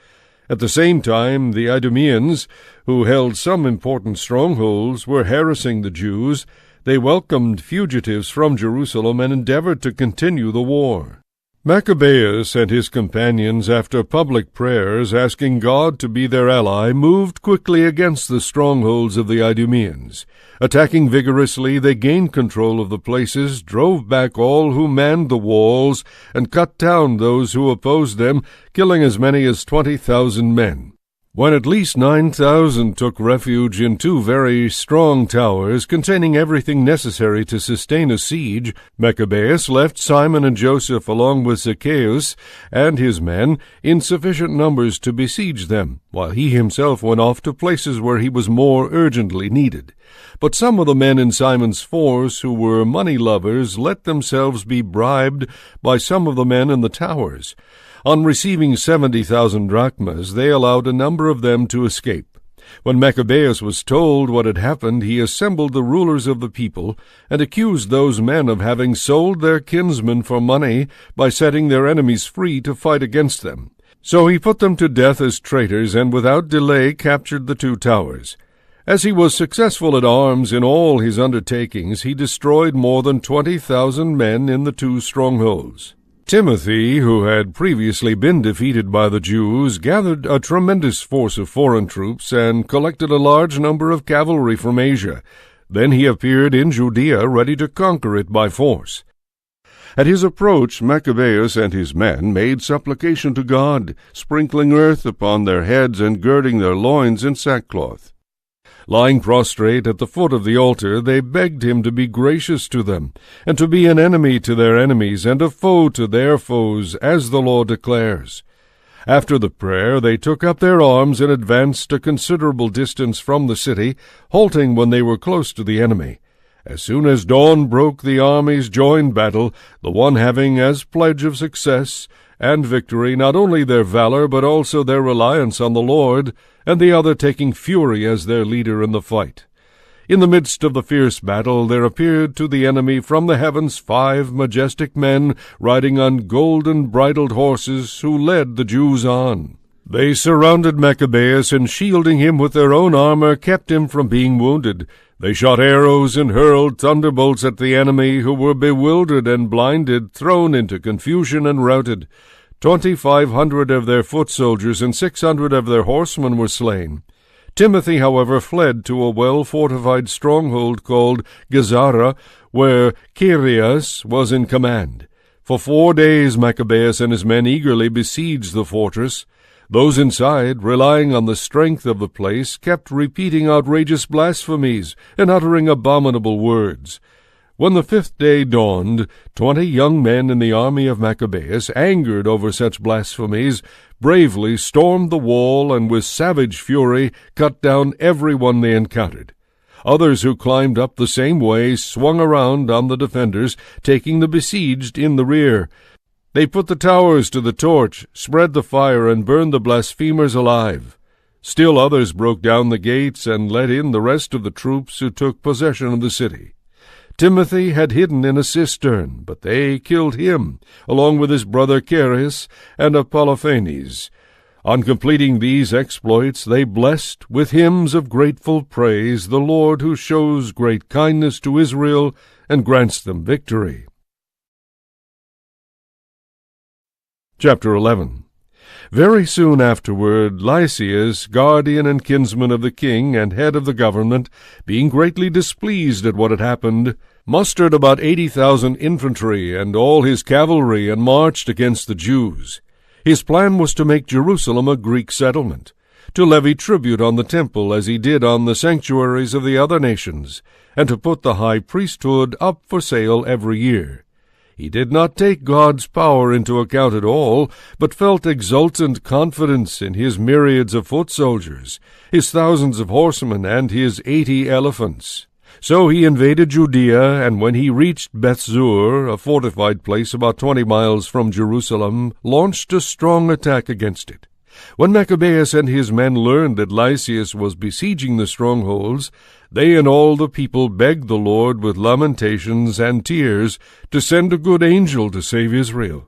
At the same time, the Idumeans, who held some important strongholds, were harassing the Jews. They welcomed fugitives from Jerusalem and endeavored to continue the war. Maccabeus and his companions, after public prayers asking God to be their ally, moved quickly against the strongholds of the Idumeans. Attacking vigorously, they gained control of the places, drove back all who manned the walls, and cut down those who opposed them, killing as many as 20,000 men. When at least 9,000 took refuge in 2 very strong towers containing everything necessary to sustain a siege, Maccabeus left Simon and Joseph along with Zacchaeus and his men in sufficient numbers to besiege them, while he himself went off to places where he was more urgently needed. But some of the men in Simon's force who were money lovers let themselves be bribed by some of the men in the towers. On receiving 70,000 drachmas, they allowed a number of them to escape. When Maccabeus was told what had happened, he assembled the rulers of the people, and accused those men of having sold their kinsmen for money by setting their enemies free to fight against them. So he put them to death as traitors, and without delay captured the 2 towers. As he was successful at arms in all his undertakings, he destroyed more than 20,000 men in the 2 strongholds. Timothy, who had previously been defeated by the Jews, gathered a tremendous force of foreign troops and collected a large number of cavalry from Asia. Then he appeared in Judea, ready to conquer it by force. At his approach, Maccabeus and his men made supplication to God, sprinkling earth upon their heads and girding their loins in sackcloth. Lying prostrate at the foot of the altar, they begged him to be gracious to them, and to be an enemy to their enemies, and a foe to their foes, as the law declares. After the prayer, they took up their arms and advanced a considerable distance from the city, halting when they were close to the enemy. As soon as dawn broke, the armies joined battle, the one having as pledge of success and victory not only their valor but also their reliance on the Lord, and the other taking fury as their leader in the fight. In the midst of the fierce battle there appeared to the enemy from the heavens 5 majestic men riding on golden bridled horses, who led the Jews on. They surrounded Maccabeus, and shielding him with their own armor, kept him from being wounded. They shot arrows and hurled thunderbolts at the enemy, who were bewildered and blinded, thrown into confusion and routed. 2,500 of their foot soldiers and 600 of their horsemen were slain. Timothy, however, fled to a well-fortified stronghold called Gazara, where Cherias was in command. For 4 days Maccabeus and his men eagerly besieged the fortress. Those inside, relying on the strength of the place, kept repeating outrageous blasphemies and uttering abominable words. When the 5th day dawned, 20 young men in the army of Maccabeus, angered over such blasphemies, bravely stormed the wall and with savage fury cut down every one they encountered. Others who climbed up the same way swung around on the defenders, taking the besieged in the rear. They put the towers to the torch, spread the fire, and burned the blasphemers alive. Still others broke down the gates and let in the rest of the troops who took possession of the city. Timothy had hidden in a cistern, but they killed him, along with his brother Charis and Apollophanes. On completing these exploits, they blessed with hymns of grateful praise the Lord who shows great kindness to Israel and grants them victory. Chapter 11. Very soon afterward, Lysias, guardian and kinsman of the king and head of the government, being greatly displeased at what had happened, mustered about 80,000 infantry and all his cavalry and marched against the Jews. His plan was to make Jerusalem a Greek settlement, to levy tribute on the temple as he did on the sanctuaries of the other nations, and to put the high priesthood up for sale every year. He did not take God's power into account at all, but felt exultant confidence in his myriads of foot soldiers, his thousands of horsemen, and his 80 elephants. So he invaded Judea, and when he reached Bethzur, a fortified place about 20 miles from Jerusalem, launched a strong attack against it. When Maccabees and his men learned that Lysias was besieging the strongholds, they and all the people begged the Lord with lamentations and tears to send a good angel to save Israel.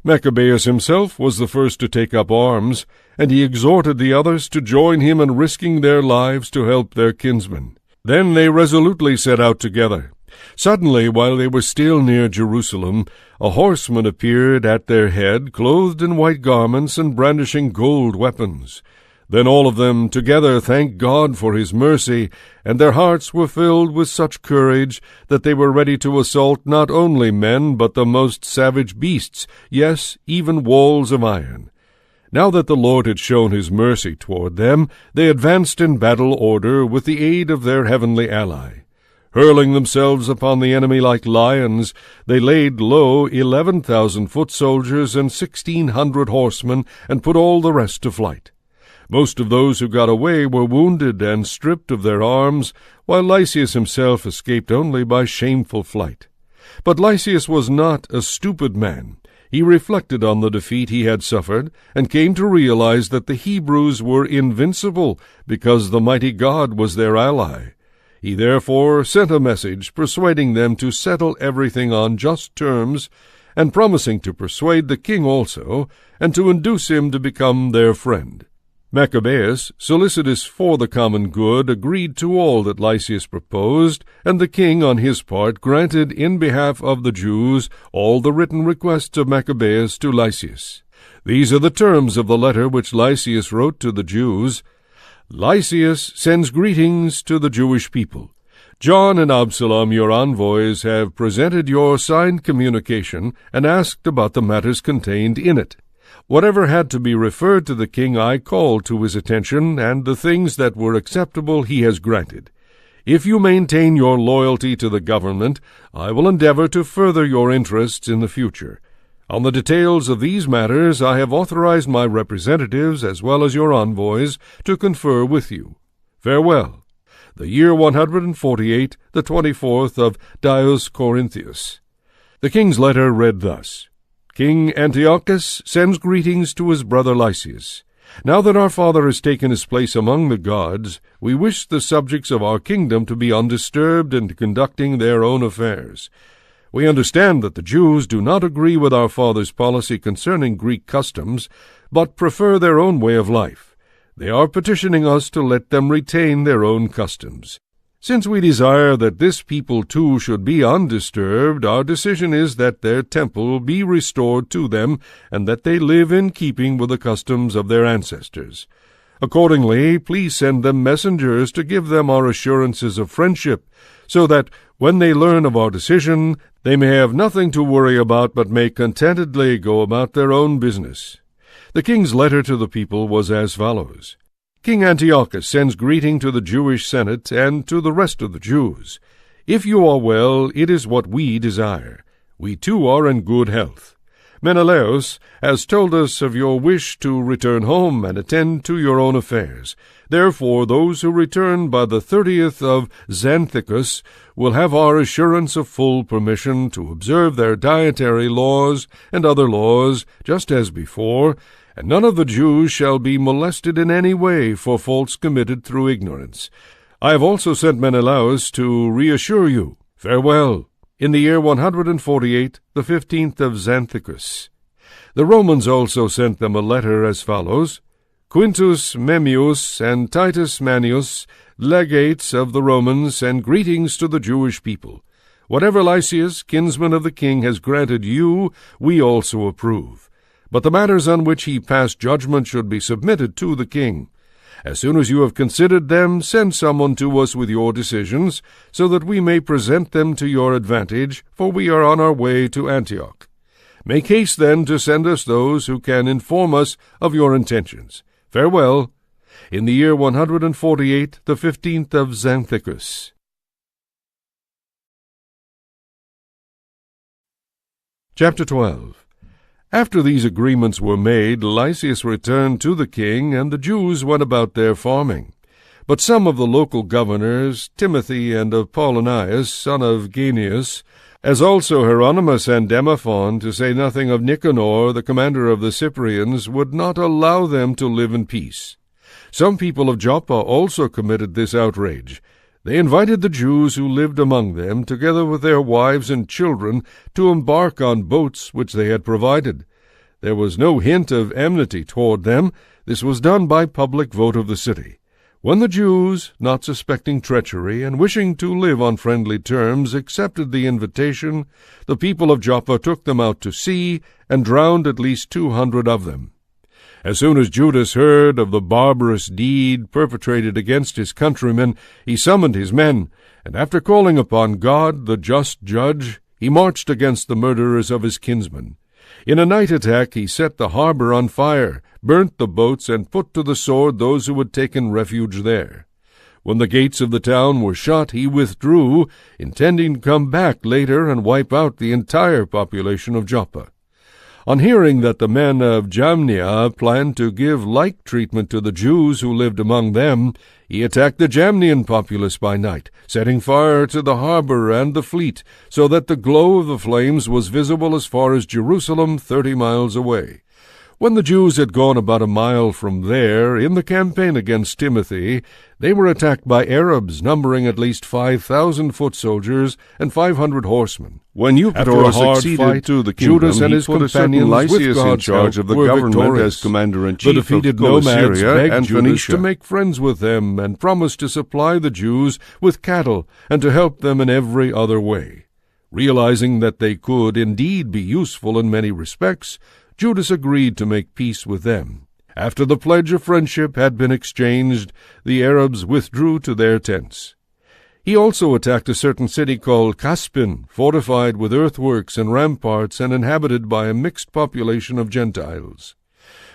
Maccabees himself was the first to take up arms, and he exhorted the others to join him in risking their lives to help their kinsmen. Then they resolutely set out together. Suddenly, while they were still near Jerusalem, a horseman appeared at their head, clothed in white garments and brandishing gold weapons. Then all of them together thanked God for his mercy, and their hearts were filled with such courage that they were ready to assault not only men but the most savage beasts, yes, even walls of iron. Now that the Lord had shown his mercy toward them, they advanced in battle order with the aid of their heavenly ally. Hurling themselves upon the enemy like lions, they laid low 11,000 foot soldiers and 1,600 horsemen, and put all the rest to flight. Most of those who got away were wounded and stripped of their arms, while Lysias himself escaped only by shameful flight. But Lysias was not a stupid man. He reflected on the defeat he had suffered, and came to realize that the Hebrews were invincible because the mighty God was their ally. He therefore sent a message persuading them to settle everything on just terms, and promising to persuade the king also, and to induce him to become their friend. Maccabees, solicitous for the common good, agreed to all that Lysias proposed, and the king on his part granted in behalf of the Jews all the written requests of Maccabees to Lysias. These are the terms of the letter which Lysias wrote to the Jews. Lysias sends greetings to the Jewish people. John and Absalom, your envoys, have presented your signed communication and asked about the matters contained in it. Whatever had to be referred to the king I called to his attention, and the things that were acceptable he has granted. If you maintain your loyalty to the government, I will endeavor to further your interests in the future. On the details of these matters I have authorized my representatives, as well as your envoys, to confer with you. Farewell. The year 148, the 24th of Dioscorinthius. The king's letter read thus. King Antiochus sends greetings to his brother Lysias. Now that our father has taken his place among the gods, we wish the subjects of our kingdom to be undisturbed in conducting their own affairs. We understand that the Jews do not agree with our father's policy concerning Greek customs, but prefer their own way of life. They are petitioning us to let them retain their own customs. Since we desire that this people too should be undisturbed, our decision is that their temple be restored to them, and that they live in keeping with the customs of their ancestors. Accordingly, please send them messengers to give them our assurances of friendship, so that, when they learn of our decision, they may have nothing to worry about, but may contentedly go about their own business. The king's letter to the people was as follows. King Antiochus sends greeting to the Jewish Senate and to the rest of the Jews. If you are well, it is what we desire. We too are in good health. Menelaus has told us of your wish to return home and attend to your own affairs. Therefore, those who return by the 30th of Xanthicus will have our assurance of full permission to observe their dietary laws and other laws, just as before, and none of the Jews shall be molested in any way for faults committed through ignorance. I have also sent Menelaus to reassure you. Farewell. In the year 148, the 15th of Xanthicus. The Romans also sent them a letter as follows: Quintus Memmius and Titus Manius, legates of the Romans, send greetings to the Jewish people. Whatever Lysias, kinsman of the king, has granted you, we also approve. But the matters on which he passed judgment should be submitted to the king. As soon as you have considered them, send someone to us with your decisions, so that we may present them to your advantage, for we are on our way to Antioch. Make haste, then, to send us those who can inform us of your intentions. Farewell. In the year 148, the 15th of Xanthicus. Chapter 12. After these agreements were made, Lysias returned to the king, and the Jews went about their farming. But some of the local governors, Timothy and Apollonius, son of Genius, as also Hieronymus and Demophon, to say nothing of Nicanor, the commander of the Cyprians, would not allow them to live in peace. Some people of Joppa also committed this outrage. They invited the Jews who lived among them, together with their wives and children, to embark on boats which they had provided. There was no hint of enmity toward them. This was done by public vote of the city. When the Jews, not suspecting treachery and wishing to live on friendly terms, accepted the invitation, the people of Joppa took them out to sea and drowned at least 200 of them. As soon as Judas heard of the barbarous deed perpetrated against his countrymen, he summoned his men, and after calling upon God, the just judge, he marched against the murderers of his kinsmen. In a night attack he set the harbor on fire, burnt the boats, and put to the sword those who had taken refuge there. When the gates of the town were shut, he withdrew, intending to come back later and wipe out the entire population of Joppa. On hearing that the men of Jamnia planned to give like treatment to the Jews who lived among them, he attacked the Jamnian populace by night, setting fire to the harbor and the fleet, so that the glow of the flames was visible as far as Jerusalem, 30 miles away. When the Jews had gone about a mile from there, in the campaign against Timothy, they were attacked by Arabs, numbering at least 5,000 foot soldiers and 500 horsemen. When Eupator succeeded to the kingdom, Judas and his companions Lysias in charge of the government as commander-in-chief of defeated nomads begged Judas to make friends with them and promised to supply the Jews with cattle and to help them in every other way. Realizing that they could indeed be useful in many respects, Judas agreed to make peace with them. After the pledge of friendship had been exchanged, the Arabs withdrew to their tents. He also attacked a certain city called Caspin, fortified with earthworks and ramparts and inhabited by a mixed population of Gentiles.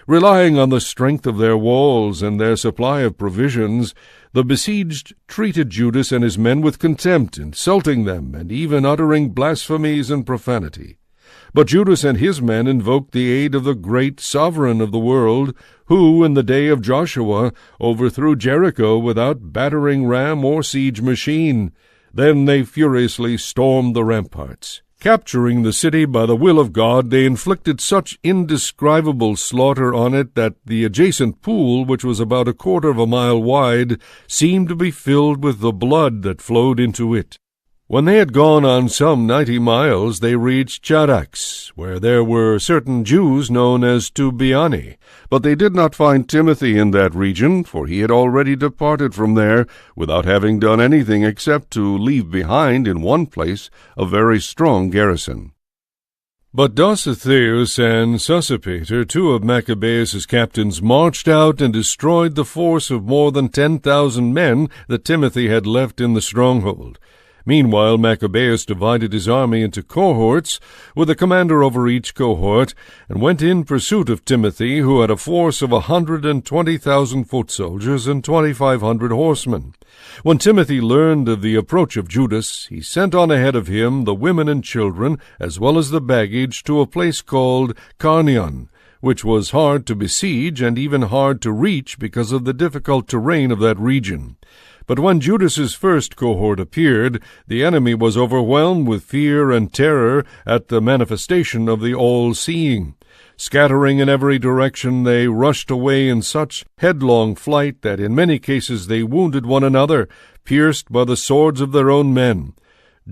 Relying on the strength of their walls and their supply of provisions, the besieged treated Judas and his men with contempt, insulting them and even uttering blasphemies and profanity. But Judas and his men invoked the aid of the great sovereign of the world, who, in the day of Joshua, overthrew Jericho without battering ram or siege machine. Then they furiously stormed the ramparts. Capturing the city by the will of God, they inflicted such indescribable slaughter on it that the adjacent pool, which was about 1/4 mile wide, seemed to be filled with the blood that flowed into it. When they had gone on some 90 miles, they reached Charax, where there were certain Jews known as Tubiani. But they did not find Timothy in that region, for he had already departed from there, without having done anything except to leave behind in one place a very strong garrison. But Dositheus and Sosipater, 2 of Maccabees' captains, marched out and destroyed the force of more than 10,000 men that Timothy had left in the stronghold. Meanwhile, Maccabees divided his army into cohorts, with a commander over each cohort, and went in pursuit of Timothy, who had a force of 120,000 foot soldiers and 2,500 horsemen. When Timothy learned of the approach of Judas, he sent on ahead of him the women and children, as well as the baggage, to a place called Carnion, which was hard to besiege and even hard to reach because of the difficult terrain of that region. But when Judas's first cohort appeared, the enemy was overwhelmed with fear and terror at the manifestation of the all-seeing. Scattering in every direction, they rushed away in such headlong flight that in many cases they wounded one another, pierced by the swords of their own men.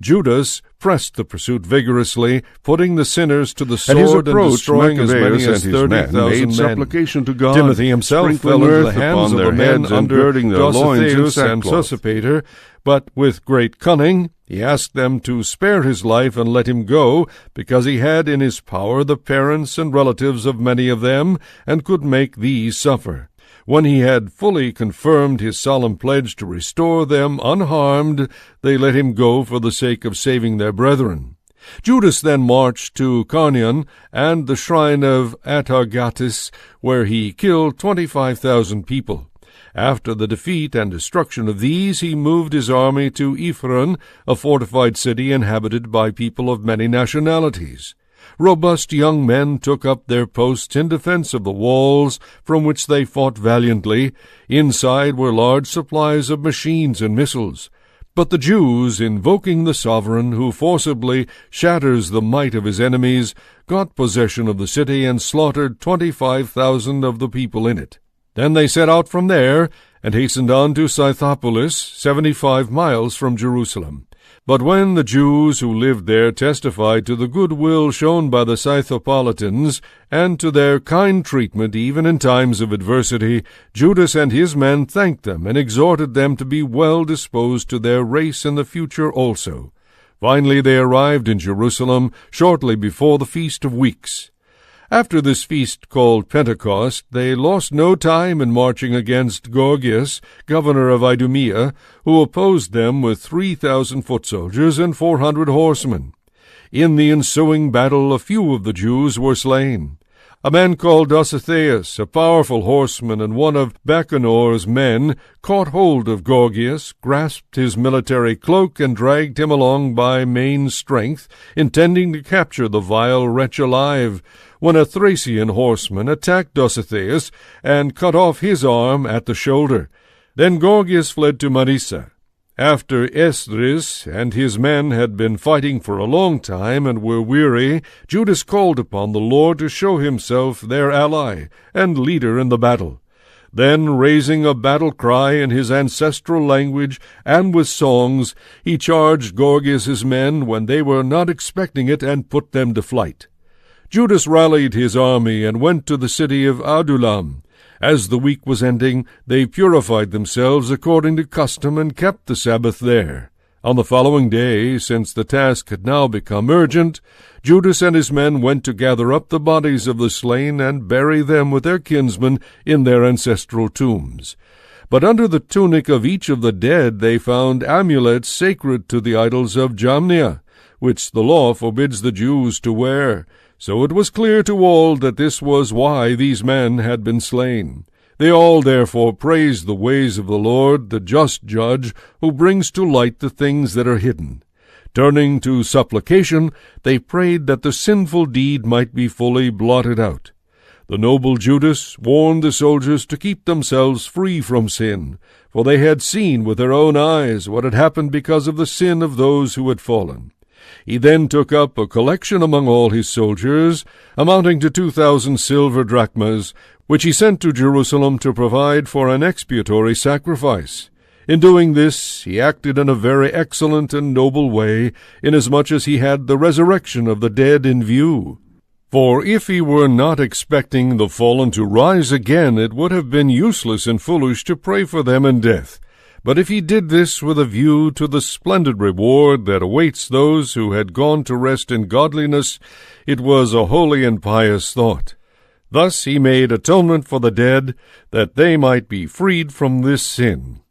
Judas pressed the pursuit vigorously, putting the sinners to the sword and destroying as many as 30,000 men. To God, Timothy himself fell into the hands of the men under Dositheus and Sosipater, but with great cunning he asked them to spare his life and let him go, because he had in his power the parents and relatives of many of them, and could make these suffer. When he had fully confirmed his solemn pledge to restore them unharmed, they let him go for the sake of saving their brethren. Judas then marched to Carnion and the shrine of Atargatis, where he killed 25,000 people. After the defeat and destruction of these, he moved his army to Ephron, a fortified city inhabited by people of many nationalities. Robust young men took up their posts in defense of the walls, from which they fought valiantly. Inside were large supplies of machines and missiles. But the Jews, invoking the sovereign who forcibly shatters the might of his enemies, got possession of the city and slaughtered 25,000 of the people in it. Then they set out from there and hastened on to Scythopolis, 75 miles from Jerusalem. But when the Jews who lived there testified to the good will shown by the Scythopolitans, and to their kind treatment even in times of adversity, Judas and his men thanked them and exhorted them to be well disposed to their race in the future also. Finally they arrived in Jerusalem shortly before the Feast of Weeks. After this feast called Pentecost, they lost no time in marching against Gorgias, governor of Idumea, who opposed them with 3,000 foot soldiers and 400 horsemen. In the ensuing battle a few of the Jews were slain. A man called Dositheus, a powerful horseman and one of Bacanor's men, caught hold of Gorgias, grasped his military cloak, and dragged him along by main strength, intending to capture the vile wretch alive, when a Thracian horseman attacked Dositheus and cut off his arm at the shoulder. Then Gorgias fled to Marissa. After Esdras and his men had been fighting for a long time and were weary, Judas called upon the Lord to show himself their ally and leader in the battle. Then, raising a battle cry in his ancestral language and with songs, he charged Gorgias's men when they were not expecting it and put them to flight. Judas rallied his army and went to the city of Adullam. As the week was ending, they purified themselves according to custom and kept the Sabbath there. On the following day, since the task had now become urgent, Judas and his men went to gather up the bodies of the slain and bury them with their kinsmen in their ancestral tombs. But under the tunic of each of the dead they found amulets sacred to the idols of Jamnia, which the law forbids the Jews to wear. So it was clear to all that this was why these men had been slain. They all therefore praised the ways of the Lord, the just judge, who brings to light the things that are hidden. Turning to supplication, they prayed that the sinful deed might be fully blotted out. The noble Judas warned the soldiers to keep themselves free from sin, for they had seen with their own eyes what had happened because of the sin of those who had fallen. He then took up a collection among all his soldiers, amounting to 2,000 silver drachmas, which he sent to Jerusalem to provide for an expiatory sacrifice. In doing this, he acted in a very excellent and noble way, inasmuch as he had the resurrection of the dead in view. For if he were not expecting the fallen to rise again, it would have been useless and foolish to pray for them in death. But if he did this with a view to the splendid reward that awaits those who had gone to rest in godliness, it was a holy and pious thought. Thus he made atonement for the dead, that they might be freed from this sin.